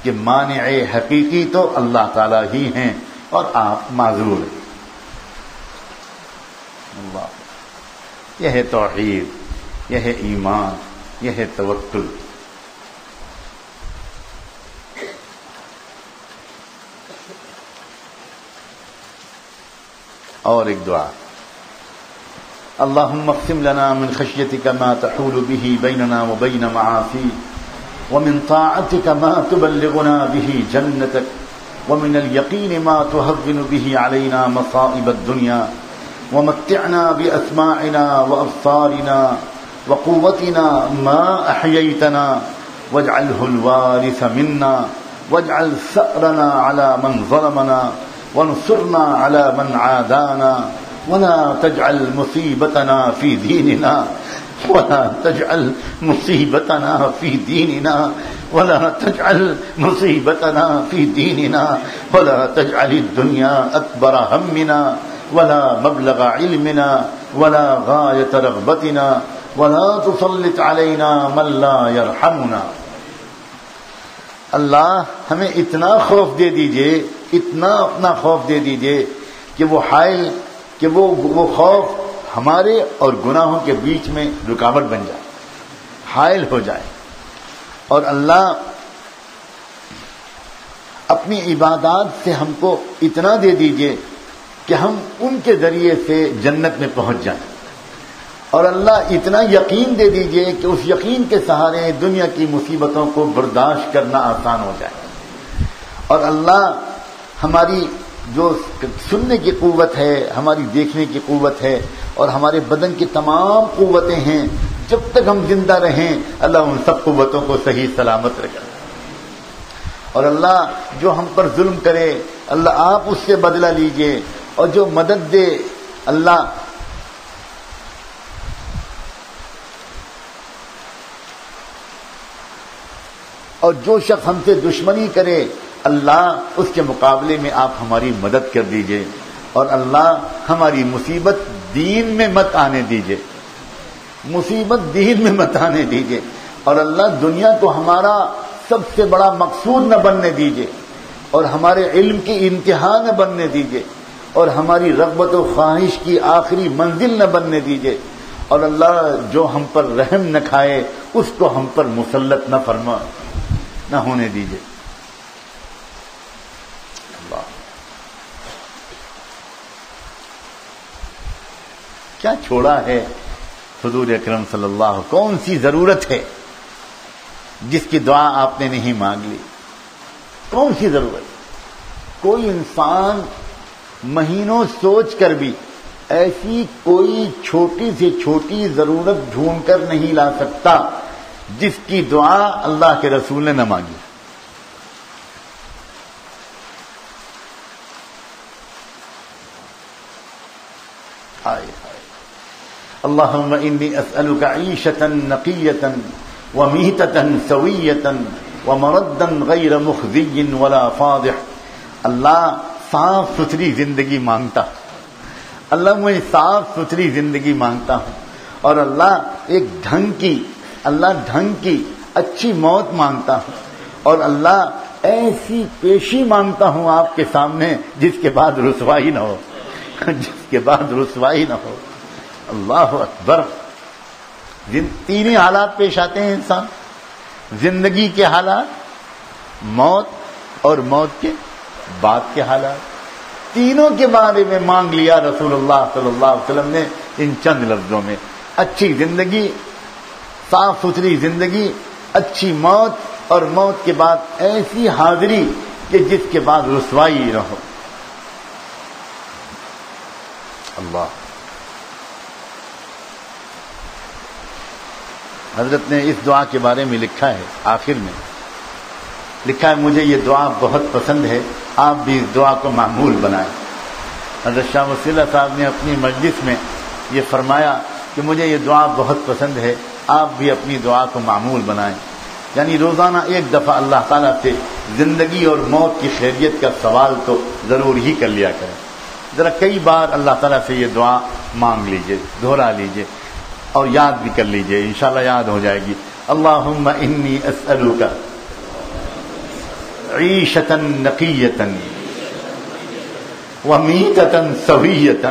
کہ مانع حقیقی تو اللہ تعالیٰ ہی ہیں اور آپ معذور ہیں۔ اللہ، یہ ہے توحید، یہ ہے ایمان، یہ ہے توکل۔ اور ایک دعا، اللہم اقسم لنا من خشیتک ما تحول به بیننا وبین معاصیک ومن طاعتک ما تبلغنا به جنتک ومن الیقین ما تهون به علینا مصائب الدنیا ومتعنا بأسماعنا وأبصارنا وقوتنا ما أحييتنا واجعله الوارث منا واجعل ثأرنا على من ظلمنا وانصرنا على من عادانا ولا تجعل مصيبتنا في ديننا ولا تجعل مصيبتنا في ديننا ولا تجعل مصيبتنا في ديننا ولا تجعل الدنيا أكبر همنا ولا مبلغ علمنا ولا غاية رغبتنا ولا تسلط علينا من لا يرحمنا. اللہ ہمیں اتنا خوف دے دیجئے، اتنا اپنا خوف دے دیجئے کہ وہ حائل کہ وہ خوف ہمارے اور گناہوں کے بیچ میں رکاوٹ بن جائے، حائل ہو جائے. اور اللہ اپنی عبادات سے ہم کو اتنا دے دیجئے کہ ہم ان کے ذریعے سے جنت میں پہنچ جائیں. اور اللہ اتنا یقین دے دیجئے کہ اس یقین کے سہارے دنیا کی مصیبتوں کو برداشت کرنا آسان ہو جائے. اور اللہ ہماری جو سننے کی قوت ہے، ہماری دیکھنے کی قوت ہے اور ہمارے بدن کی تمام قوتیں ہیں، جب تک ہم زندہ رہیں اللہ ان سب قوتوں کو صحیح سلامت رکھے. اور اللہ جو ہم پر ظلم کرے اللہ آپ اس سے بدلہ لیجئے، اور جو مدد دے اللہ اور جو شخص ہم سے دشمنی کرے اللہ اس کے مقابلے میں آپ ہماری مدد کر دیجئے. اور اللہ ہماری مصیبت دین میں مت آنے دیجئے، مصیبت دین میں مت آنے دیجئے. اور اللہ دنیا کو ہمارا سب سے بڑا مقصود نہ بننے دیجئے، اور ہمارے علم کی انتہا نہ بننے دیجئے، اور ہماری رغبت و خواہش کی آخری منزل نہ بننے دیجئے. اور اللہ جو ہم پر رحم نہ کھائے اس کو ہم پر مسلط نہ فرما نہ ہونے دیجئے. اللہ کیا چھوڑا ہے حضور اکرم صلی اللہ علیہ وسلم، کون سی ضرورت ہے جس کی دعا آپ نے نہیں مانگ لی؟ کون سی ضرورت؟ کوئی انسان مہینوں سوچ کر بھی ایسی کوئی چھوٹی سے چھوٹی ضرورت ڈھونڈ کر نہیں لا سکتا جس کی دعا اللہ کے رسول نے نہ مانگی. اللہم انی اسألک عیشة نقیة ومیتة سویة ومردا غیر مخزی ولا فاضح. اللہ صاف ستھری زندگی مانگتا، اللہ میں صاف ستھری زندگی مانگتا ہوں. اور اللہ ایک ڈھنگ کی اچھی موت مانگتا ہوں. اور اللہ ایسی پیشی مانگتا ہوں آپ کے سامنے جس کے بعد رسوائی نہ ہو، جس کے بعد رسوائی نہ ہو. اللہ اکبر. تین ہی حالات پیش آتے ہیں انسان، زندگی کے حالات، موت اور موت کے بعد کے حالات. تینوں کے بارے میں مانگ لیا رسول اللہ صلی اللہ علیہ وسلم نے ان چند لفظوں میں. اچھی زندگی، صاف ستھری زندگی، اچھی موت اور موت کے بعد ایسی حاضری کہ جس کے بعد رسوائی نہ ہو. اللہ. حضرت نے اس دعا کے بارے میں لکھا ہے، آخر میں لکھا ہے مجھے یہ دعا بہت پسند ہے، آپ بھی اس دعا کو معمول بنائیں. حضرت شاہ ولی اللہ صاحب نے اپنی مجلس میں یہ فرمایا کہ مجھے یہ دعا بہت پسند ہے، آپ بھی اپنی دعا کو معمول بنائیں. یعنی روزانہ ایک دفعہ اللہ تعالیٰ سے زندگی اور موت کی خیریت کا سوال تو ضرور ہی کر لیا کریں. ذرا کئی بار اللہ تعالیٰ سے یہ دعا مانگ لیجئے، دہرا لیجئے اور یاد بھی کر لیجئے، انشاءاللہ یاد ہو جائے گی. اللہم انی اسألک عیشة نقیة ومیتة سویة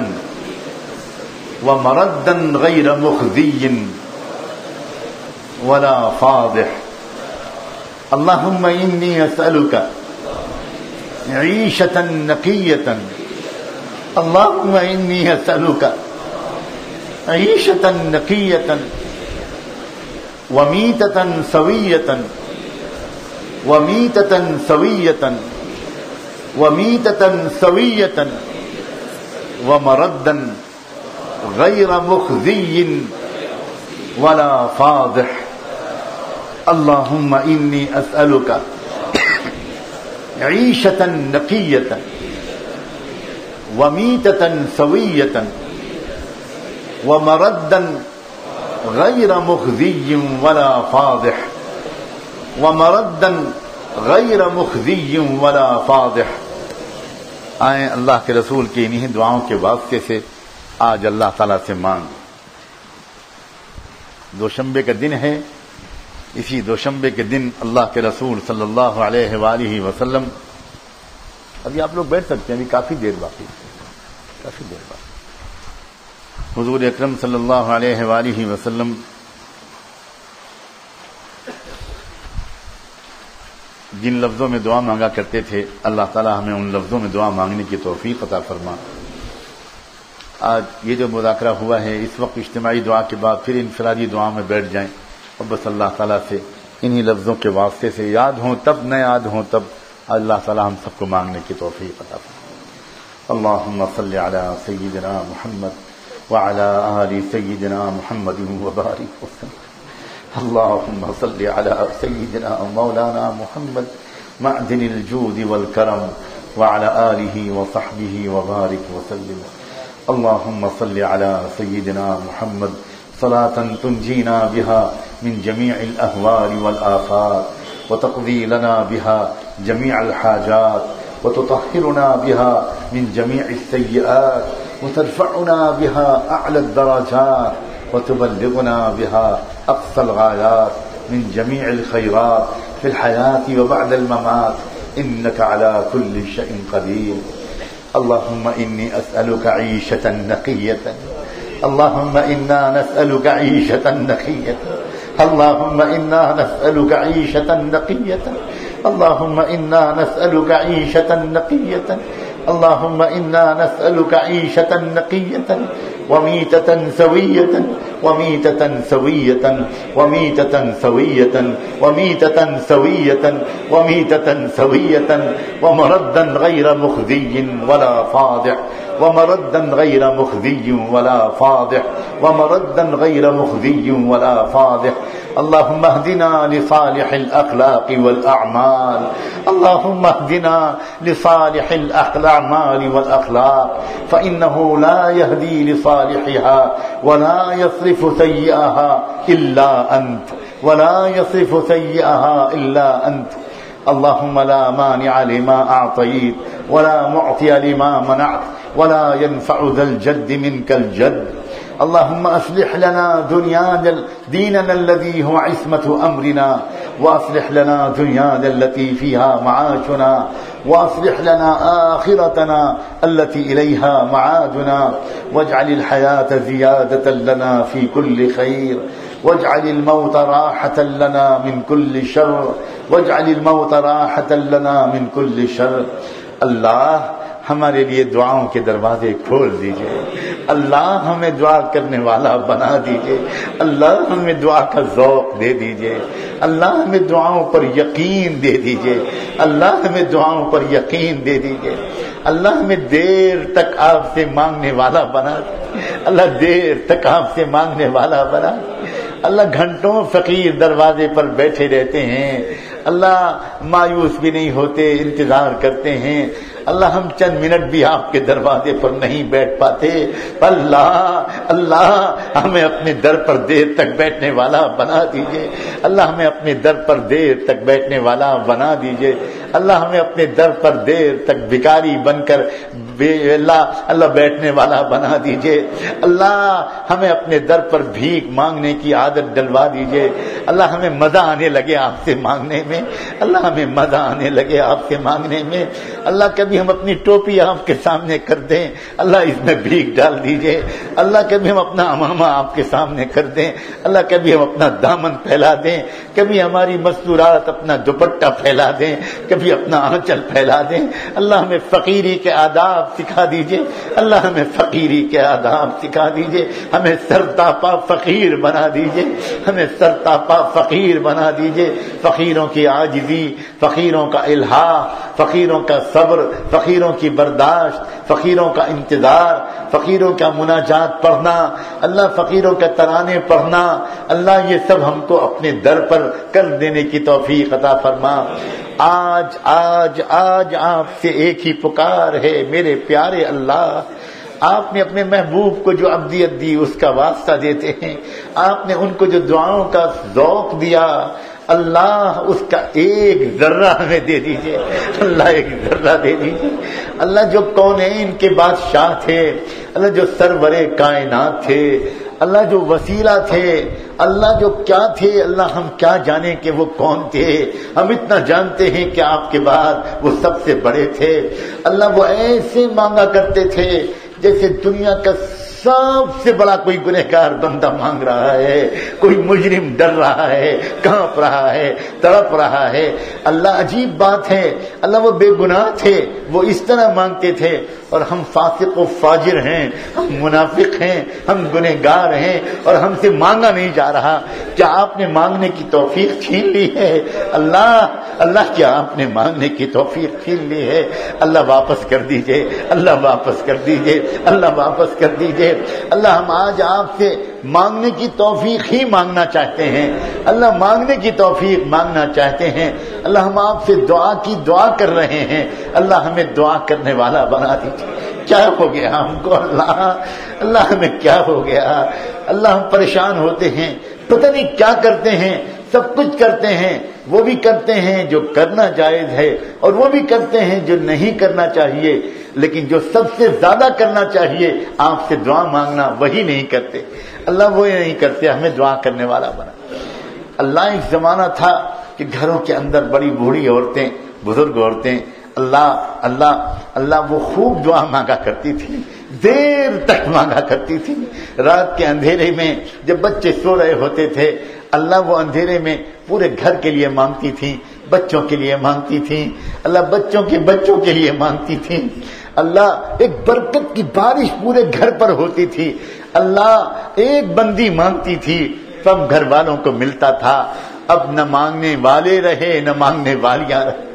ومردا غیر مخزی ولا فاضح. اللہم انی اسألک عیشة نقیة. اللہم انی اسألک عیشة نقیة ومیتة سویة ومیتة سویة ومیتة سویة ومردا غير مخزي ولا فاضح اللهم إني أسألك عيشة نقية وميتة سوية ومردا غير مخزي ولا فاضح ومردا غیر مخزی ولا فاضح. آئیں اللہ کے رسول کی انہی دعاؤں کے واسطے سے آج اللہ تعالیٰ سے مانگ. دوشنبے کا دن ہے. اسی دوشنبے کے دن اللہ کے رسول صلی اللہ علیہ وآلہ وسلم، ابھی آپ لوگ بیٹھ سکتے ہیں، ابھی کافی دیر باقی. حضور اکرم صلی اللہ علیہ وآلہ وسلم جن لفظوں میں دعا مانگا کرتے تھے، اللہ تعالیٰ ہمیں ان لفظوں میں دعا مانگنے کی توفیق عطا فرما. آج یہ جو مذاکرہ ہوا ہے، اس وقت اجتماعی دعا کے بعد پھر انفرادی دعا میں بیٹھ جائیں اور بس اللہ تعالیٰ سے انہی لفظوں کے واسطے سے یاد ہوں تب، نہ یاد ہوں تب، اللہ تعالیٰ ہم سب کو مانگنے کی توفیق عطا فرما. اللہم صلی علی سیدنا محمد وعلی آل سیدنا محمد وبارک وسلم. اللهم صل على سيدنا مولانا محمد معدن الجود والكرم وعلى آله وصحبه وبارك وسلم. اللهم صل على سيدنا محمد صلاة تنجينا بها من جميع الأهوال والآفات وتقضي لنا بها جميع الحاجات وتطهرنا بها من جميع السيئات وترفعنا بها أعلى الدرجات وتبلغنا بها أقصى الغايات من جميع الخيرات في الحياة وبعد الممات إنك على كل شيء قدير. اللهم إني أسألك عيشة نقية. اللهم إنا نسألك عيشة نقية. اللهم إنا نسألك عيشة نقية. اللهم إنا نسألك عيشة نقية. اللهم إنا نسألك عيشة نقية وميتة سوية وميتة سوية وميتة سوية وميتة سوية وميتة سوية ومردا غير مخزي ولا فاضح ومردا غير مخزي ولا فاضح ومردا غير مخزي ولا فاضح. اللهم اهدنا لصالح الأخلاق والأعمال. اللهم اهدنا لصالح الأعمال والأخلاق فإنه لا يهدي لصالحها ولا يصرف سيئها إلا أنت ولا يصرف سيئها إلا أنت. اللهم لا مانع لما أعطيت ولا معطي لما منعت ولا ينفع ذا الجد منك الجد. اللهم أصلح لنا ديننا الذي هو عصمة أمرنا وأصلح لنا دنيانا التي فيها معاشنا وأصلح لنا آخرتنا التي إليها معادنا واجعل الحياة زيادة لنا في كل خير واجعل الموت راحة لنا من كل شر واجعل الموت راحة لنا من كل شر. اللہ ہمارے لیے دعاؤں کے دروازے کھول دیجئے. اللہ ہمیں دعا کرنے والا بنا دیجئے. اللہ ہمیں دعا کا ذوق دے دیجئے. اللہ ہمیں دعاؤں پر یقین دے دیجئے. اللہ ہمیں دعاؤں پر یقین دے دیجئے. اللہ ہمیں دیر تک آپ سے مانگنے والا بنا دیجئے. اللہ دیر تک آپ سے مانگنے والا بنا دیجئے. اللہ گھنٹوں فقیر دروازے پر بیٹھے رہتے ہیں. اللہ مایوس بھی نہیں ہوتے، انتظار کرتے ہیں. اللہ ہم چند منٹ بھی آپ کے دروازے پر نہیں بیٹھ پاتے. اللہ ہمیں اپنے در پر دیر تک بیٹھنے والا بنا دیجئے. اللہ ہمیں اپنے در پر دیر تک بیٹھنے والا بنا دیجئے. اللہ ہمیں اپنے در پر دیر تک بھکاری بن کر اللہ بیٹھنے والا بنا دیجئے. اللہ ہمیں اپنے در پر بھیک مانگنے کی عادت ڈلوا دیجئے. اللہ ہمیں مزہ آنے لگے آپ سے مانگنے میں. اللہ ہمیں مزہ آنے لگے آپ سے مانگنے میں. اللہ کبھی ہم اپنی ٹوپی آپ کے سامنے کر دیں، اللہ اس میں بھیک ڈال دیجئے. اللہ کبھی ہم اپنا امامہ آپ کے سامنے کر دیں. اللہ کبھی ہم اپنا دامن پھیلا دیں. کبھی ہماری مستورات اپنا دوپٹہ پھیلا دیں. کبھی اپنا آنچل پھیلا دیں. اللہ ہمیں فقیری کے آداب سکھا دیجئے، اللہ ہمیں فقیری کے آداب سکھا دیجئے، ہمیں سرتاپا فقیر بنا دیجئے، ہمیں سرتاپا فقیر بنا دیجئے، فقیروں کی عاجزی، فقیروں کا الحاح، فقیروں کا صبر، فقیروں کی برداشت، فقیروں کا انتظار، فقیروں کا مناجات پڑھنا، اللہ فقیروں کا ترانے پڑھنا، اللہ یہ سب ہم کو اپنے در پر کر دینے کی توفیق عطا فرما۔ آج آج آج آپ سے ایک ہی پکار ہے میرے پیارے اللہ، آپ نے اپنے محبوب کو جو عبدیت دی اس کا واسطہ دیتے ہیں، آپ نے ان کو جو دعاؤں کا ذوق دیا، اللہ اس کا ایک ذرہ ہمیں دے دیجئے، اللہ ایک ذرہ دے دیجئے۔ اللہ جو کونین کے بادشاہ تھے، اللہ جو سرور کائنات تھے، اللہ جو وسیلہ تھے، اللہ جو کیا تھے، اللہ ہم کیا جانے کہ وہ کون تھے، ہم اتنا جانتے ہیں کہ آپ کے بعد وہ سب سے بڑے تھے۔ اللہ وہ ایسے مانگا کرتے تھے جیسے دنیا کا سب سے بڑا کوئی گنہگار بندہ مانگ رہا ہے، کوئی مجرم ڈر رہا ہے، کانپ رہا ہے، تڑپ رہا ہے۔ اللہ عجیب بات ہے، اللہ وہ بے گناہ تھے، وہ اس طرح مانگتے تھے، اور ہم فاسق و فاجر ہیں، ہم منافق ہیں، ہم گنہگار ہیں، اور ہم سے مانگا نہیں جا رہا۔ کیا آپ نے مانگنے کی توفیق چھین لی ہے؟ اللہ کیا آپ نے مانگنے کی توفیق چھین لی ہے؟ اللہ واپس کر دیجئے، اللہ واپس کر دیجئے، اللہ واپس کر دیجئے۔ اللہ ہم آج آپ سے مانگنے کی توفیق ہی مانگنا چاہتے ہیں، اللہ مانگنے کی توفیق مانگنا چاہتے ہیں۔ اللہ ہم آپ سے دعا کی دعا کر رہے ہیں، اللہ ہمیں دعا کرنے والا بنا دیجیے۔ کیا ہو گیا ہم کو اللہ ہمیں کیا ہو گیا؟ اللہ ہم پریشان ہوتے ہیں، پتہ نہیں کیا کرتے ہیں، سب کچھ کرتے ہیں، وہ بھی کرتے ہیں جو کرنا جائز ہے، اور وہ بھی کرتے ہیں جو نہیں کرنا چاہیے، لیکن جو سب سے زیادہ کرنا چاہیے آپ سے دعا مانگنا، وہی نہیں کرتے۔ اللہ وہ نہیں کرتے، ہمیں دعا کرنے والا بنا۔ اللہ ایک زمانہ تھا کہ گھروں کے اندر بڑی بوڑھی عورتیں، بزرگ عورتیں اللہ وہ خوب دعا مانگا کرتی تھی، دیر تک مانگا کرتی تھی۔ رات کے اندھیرے میں جب بچے سو رہے ہوتے تھے، اللہ وہ اندھیرے میں پورے گھر کے لیے مانگتی تھی، بچوں کے لیے مانگتی تھی، اللہ بچوں کے لیے مانگتی تھی۔ اللہ ایک برکت کی بارش پورے گھر پر ہوتی تھی۔ اللہ ایک بندی مانگتی تھی، سب گھر والوں کو ملتا تھا۔ اب نہ مانگنے والے رہے نہ مانگنے والیاں رہے۔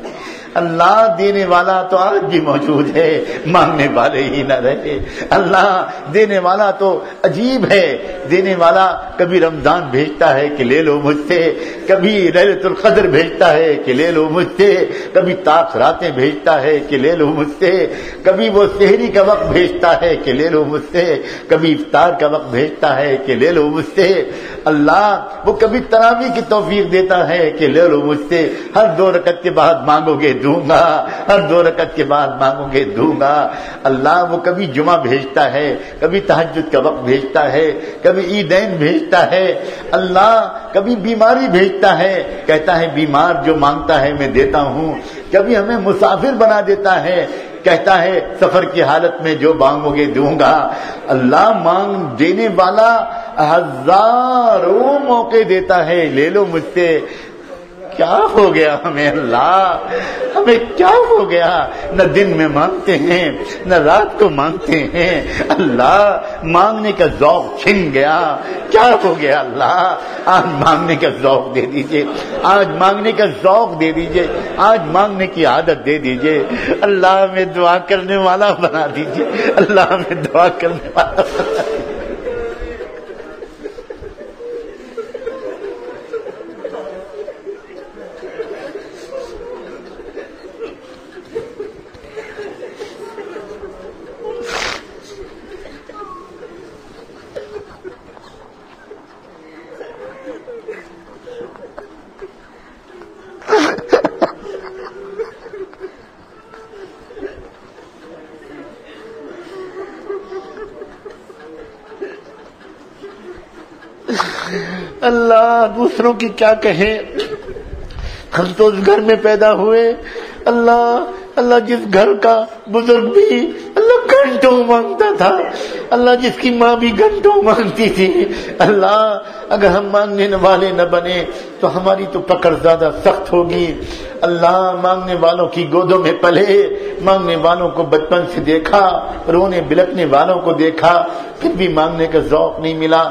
اللہ دینے والا تو آج بھی موجود ہے، مانگنے والے ہی نہ رہے۔ اللہ دینے والا تو عجیب ہے، دینے والا کبھی رمضان بھیجتا ہے کہ لے لو مجھ سے، کبھی لیلۃ القدر بھیجتا ہے کہ لے لو مجھ سے، کبھی طاق راتیں بھیجتا ہے کہ لے لو مجھ سے، کبھی وہ سحری کا وقت بھیجتا ہے کہ لے لو مجھ سے، کبھی افطار کا وقت بھیجتا ہے کہ لے لو مجھ سے۔ اللہ وہ کبھی تراویح کی توفیق دیتا ہے کہ لے لو مجھ سے، ہر 2 رکعت کے بعد مانگو گے دوں گا، ہر 2 رکعت کے بعد مانگو گے دوں گا۔ اللہ وہ کبھی جمعہ بھیجتا ہے، کبھی تہجد کا وقت بھیجتا ہے، کبھی عیدین بھیجتا ہے۔ اللہ کبھی بیماری بھیجتا ہے، کہتا ہے بیمار جو مانگتا ہے میں دیتا ہوں۔ کبھی ہمیں مسافر بنا دیتا ہے، کہتا ہے سفر کی حالت میں جو مانگو گے دوں گا۔ اللہ مانگ دینے والا ہزاروں موقع دیتا ہے، لے لو مجھ سے۔ کیا ہو گیا ہمیں اللہ، ہمیں کیا ہو گیا؟ نہ دن میں مانگتے ہیں نہ رات کو مانگتے ہیں، اللہ مانگنے کا ذوق چھن گیا۔ کیا ہو گیا اللہ؟ آج مانگنے کا ذوق دے دیجئے، آج مانگنے کا ذوق دے دیجئے، آج مانگنے کی عادت دے دیجئے۔ اللہ ہمیں دعا کرنے والا بنا دیجئے، اللہ ہمیں دعا کرنے والا بنا دیجئے۔ اللہ دوسروں کی کیا کہیں، ہم تو اس گھر میں پیدا ہوئے۔ اللہ جس گھر کا بزرگ بھی اللہ گھر گھنٹوں مانگتا تھا. اللہ جس کی ماں بھی گھنٹوں مانگتی تھی. اللہ اگر ہم مانگنے والے نہ بنے تو ہماری تو پکڑ زیادہ سخت ہوگی. اللہ مانگنے والوں کی گودوں میں پلے, مانگنے والوں کو بچپن سے دیکھا, رونے بلکنے والوں کو دیکھا, پھر بھی مانگنے کا ذوق نہیں ملا.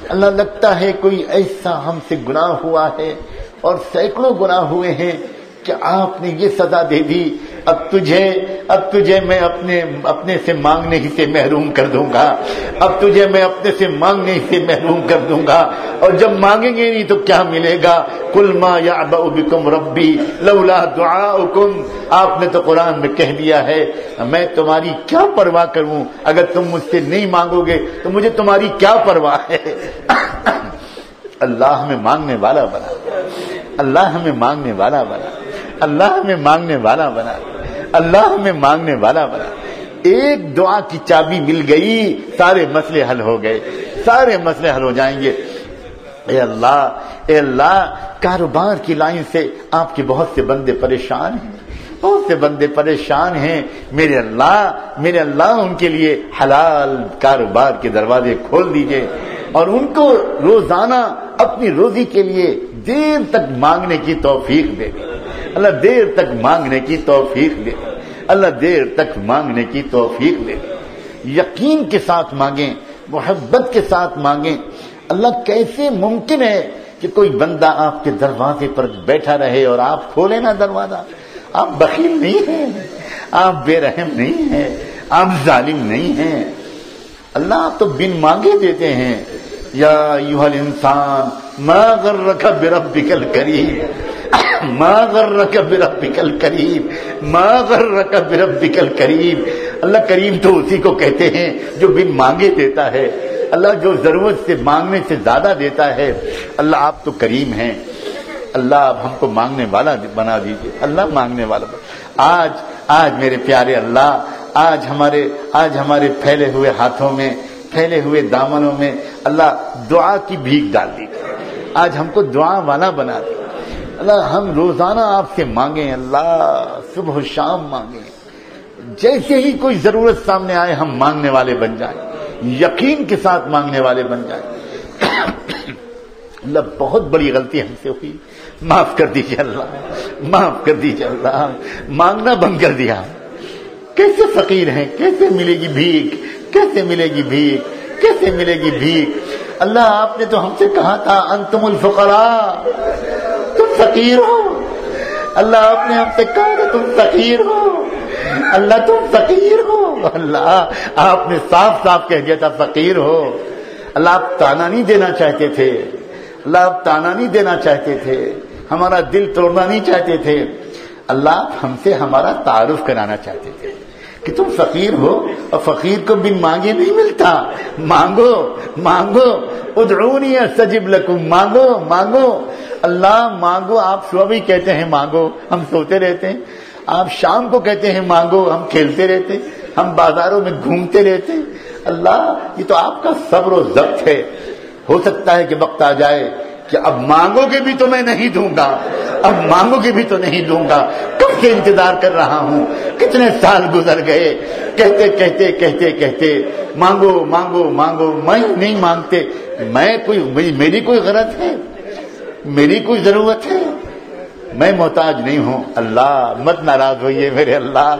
اللہ لگتا ہے کوئی ایسا ہم سے گناہ ہوا ہے اور سینکڑوں گناہ ہوئے ہیں کہ آپ نے یہ سزا دے دی. اب تجھے میں اپنے سے مانگنے ہی سے محروم کر دوں گا. اب تجھے میں اپنے سے مانگنے ہی سے محروم کر دوں گا. اور جب مانگیں گے نہیں تو کیا ملے گا؟ قل ما یعبأ بکم ربی لولا دعاؤکم. آپ نے تو قرآن میں کہہ دیا ہے میں تمہاری کیا پرواہ کروں, اگر تم مجھ سے نہیں مانگو گے تو مجھے تمہاری کیا پرواہ ہے. اللہ ہمیں مانگنے والا بنا, اللہ ہمیں مانگنے والا بنا, اللہ ہمیں مانگنے والا بنا, اللہ ہمیں مانگنے والا بنا. ایک دعا کی چابی مل گئی, سارے مسئلے حل ہو گئے, سارے مسئلے حل ہو جائیں گے. اے اللہ کاروبار کی لائن سے آپ کے بہت سے بندے پریشان ہیں, بہت سے بندے پریشان ہیں. میرے اللہ ان کے لیے حلال کاروبار کے دروازے کھول دیجئے اور ان کو روزانہ اپنی روزی کے لیے دیر تک مانگنے کی توفیق دے. اللہ دیر تک مانگنے کی توفیق دے, اللہ دیر تک مانگنے کی توفیق دے. یقین کے ساتھ مانگیں, محبت کے ساتھ مانگیں. اللہ کیسے ممکن ہے کہ کوئی بندہ آپ کے دروازے پر بیٹھا رہے اور آپ کھولے نا دروازہ؟ آپ بخیل نہیں ہیں, آپ بے رحم نہیں ہیں, آپ ظالم نہیں ہیں. اللہ تو بن مانگے دیتے ہیں. یا ایھا الانسان ما غرک بربک الکریم, ما غرک بربک الکریم, ما غرک بربک الکریم. اللہ کریم تو اسی کو کہتے ہیں جو بن مانگے دیتا ہے. اللہ جو ضرورت سے مانگنے سے زیادہ دیتا ہے. اللہ آپ تو کریم ہیں. اللہ اب ہم کو مانگنے والا بنا دیجیے. اللہ مانگنے والا آج میرے پیارے اللہ, آج ہمارے پھیلے ہوئے ہاتھوں میں, پھیلے ہوئے دامنوں میں اللہ دعا کی بھیک ڈال دیجیے. آج ہم کو دعا والا بنا دیجیے. اللہ ہم روزانہ آپ سے مانگیں, اللہ صبح و شام مانگیں. جیسے ہی کوئی ضرورت سامنے آئے ہم مانگنے والے بن جائیں, یقین کے ساتھ مانگنے والے بن جائیں. اللہ بہت بڑی غلطی ہم سے ہوئی, معاف کر دیجیے اللہ, معاف کر دیجیے اللہ. مانگنا بند کر دیا. کیسے فقیر ہیں, کیسے ملے گی بھیک, کیسے ملے گی بھیک, کیسے ملے گی بھیک. اللہ آپ نے تو ہم سے کہا تھا انتم الفقراء, تم فقیر ہو. اللہ آپ نے ہم سے کہا تھا تم فقیر ہو. اللہ تم فقیر ہو. اللہ آپ نے صاف صاف کہہ دیا تھا فقیر ہو. اللہ آپ تانا نہیں دینا چاہتے تھے, اللہ آپ تانا نہیں دینا چاہتے تھے, ہمارا دل توڑنا نہیں چاہتے تھے. اللہ ہم سے ہمارا تعارف کرانا چاہتے تھے کہ تم فقیر ہو, اور فقیر کو بن مانگے نہیں ملتا. مانگو مانگو, ادعونی استجب لکم, مانگو مانگو. اللہ مانگو. آپ صبح بھی کہتے ہیں مانگو, ہم سوتے رہتے ہیں. آپ شام کو کہتے ہیں مانگو, ہم کھیلتے رہتے ہیں, ہم بازاروں میں گھومتے رہتے ہیں. اللہ یہ تو آپ کا صبر و ضبط ہے. ہو سکتا ہے کہ وقت آ جائے کہ اب مانگو گے بھی تو میں نہیں دوں گا, اب مانگو گے بھی تو نہیں دوں گا. کب سے انتظار کر رہا ہوں, کتنے سال گزر گئے کہتے کہتے کہتے کہتے مانگو مانگو مانگو. میں نہیں مانگتے. میری کوئی غرض ہے, میری کوئی ضرورت ہے, میں محتاج نہیں ہوں. اللہ مت ناراض ہوئیے میرے اللہ,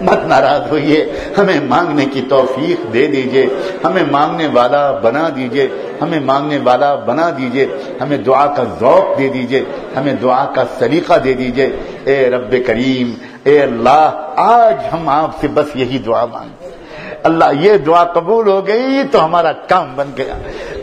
مت ناراض ہوئیے. ہمیں مانگنے کی توفیق دے دیجئے, ہمیں مانگنے والا بنا دیجئے, ہمیں مانگنے والا بنا دیجئے. ہمیں دعا کا ذوق دے دیجئے, ہمیں دعا کا سلیقہ دے دیجئے. اے رب کریم, اے اللہ, آج ہم آپ سے بس یہی دعا مانگتے. اللہ یہ دعا قبول ہو گئی تو ہمارا کام بن گیا.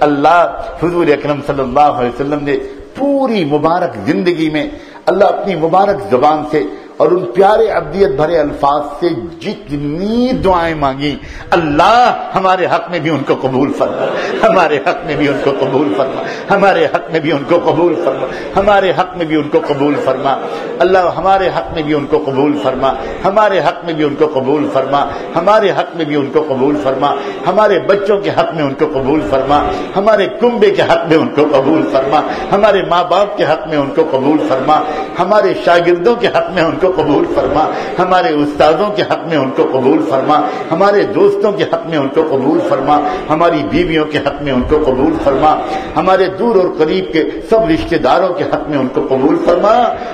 اللہ حضور اکرم صلی اللہ علیہ وسلم نے پوری مبارک زندگی میں اللہ اپنی مبارک زبان سے اور ان پیارے عبدیت بھرے الفاظ سے جتنی دعائیں مانگی, اللہ ہمارے حق میں بھی ان کو قبول فرما, ہمارے حق میں بھی ان کو قبول فرما, ہمارے حق میں بھی ان کو قبول فرما, ہمارے حق میں بھی ان کو قبول فرما. اللہ ہمارے حق میں بھی ان کو قبول فرما, ہمارے حق میں بھی ان کو قبول فرما, ہمارے حق میں بھی ان کو قبول فرما, ہمارے بچوں کے حق میں ان کو قبول فرما, ہمارے کنبے کے حق میں ان کو قبول فرما, ہمارے ماں باپ کے حق میں ان کو قبول فرما, ہمارے شاگردوں کے حق میں ان کو کو قبول فرما، ہمارے استادوں کے حق میں ان کو قبول فرما، ہمارے دوستوں کے حق میں ان کو قبول فرما، ہماری بیویوں کے حق میں ان کو قبول فرما، ہمارے دور اور قریب کے سب رشتہ داروں کے حق میں ان کو قبول فرما،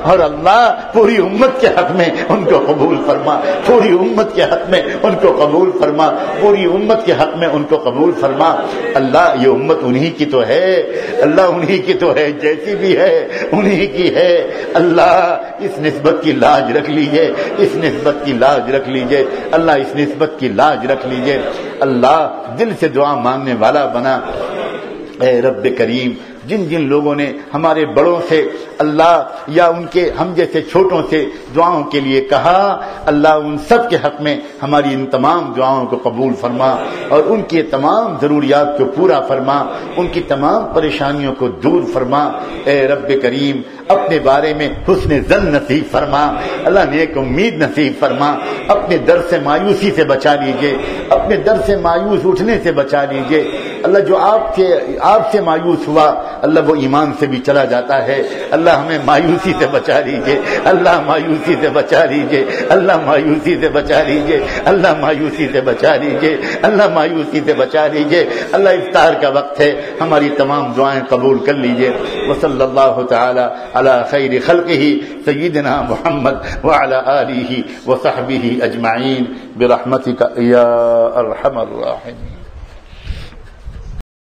اور اللہ پوری امت کے حق میں ان کو قبول فرما، پوری امت کے حق میں ان کو قبول فرما، پوری امت کے حق میں ان کو قبول فرما۔ اللہ یہ امت انہی کی تو ہے، اللہ انہی کی تو ہے، جیسی بھی ہے انہی کی ہے۔ اللہ اس نسبت کی لاج رکھ لیجئے، اس نسبت کی لاج رکھ لیجئے، اللہ اس نسبت کی لاج رکھ لیجئے۔ اللہ دل سے دعا مانگنے والا بنا۔ اے رب کریم، جن جن لوگوں نے ہمارے بڑوں سے اللہ یا ان کے ہم جیسے چھوٹوں سے دعاؤں کے لیے کہا، اللہ ان سب کے حق میں ہماری ان تمام دعاؤں کو قبول فرما اور ان کی تمام ضروریات کو پورا فرما، ان کی تمام پریشانیوں کو دور فرما۔ اے رب کریم، اپنے بارے میں حسن ظن نصیب فرما، اللہ نیک امید نصیب فرما، اپنے در سے مایوسی سے بچا لیجئے، اپنے در سے مایوس اٹھنے سے بچا لیجئے۔ اللہ جو آپ سے مایوس ہوا، اللہ وہ ایمان سے بھی چلا جاتا ہے، اللہ ہمیں مایوسی سے بچا لیجئے، اللہ مایوسی سے بچا لیجئے، اللہ مایوسی سے بچا لیجئے، اللہ مایوسی سے بچا لیجئے، اللہ مایوسی سے بچا لیجئے۔ اللہ افطار کا وقت ہے، ہماری تمام دعائیں قبول کر لیجئے۔ وصلی اللہ تعالی علی خیر خلقہ سیدنا محمد وعلی آلہ وصحبہ اجمعین برحمتک یا ارحم الراحمین۔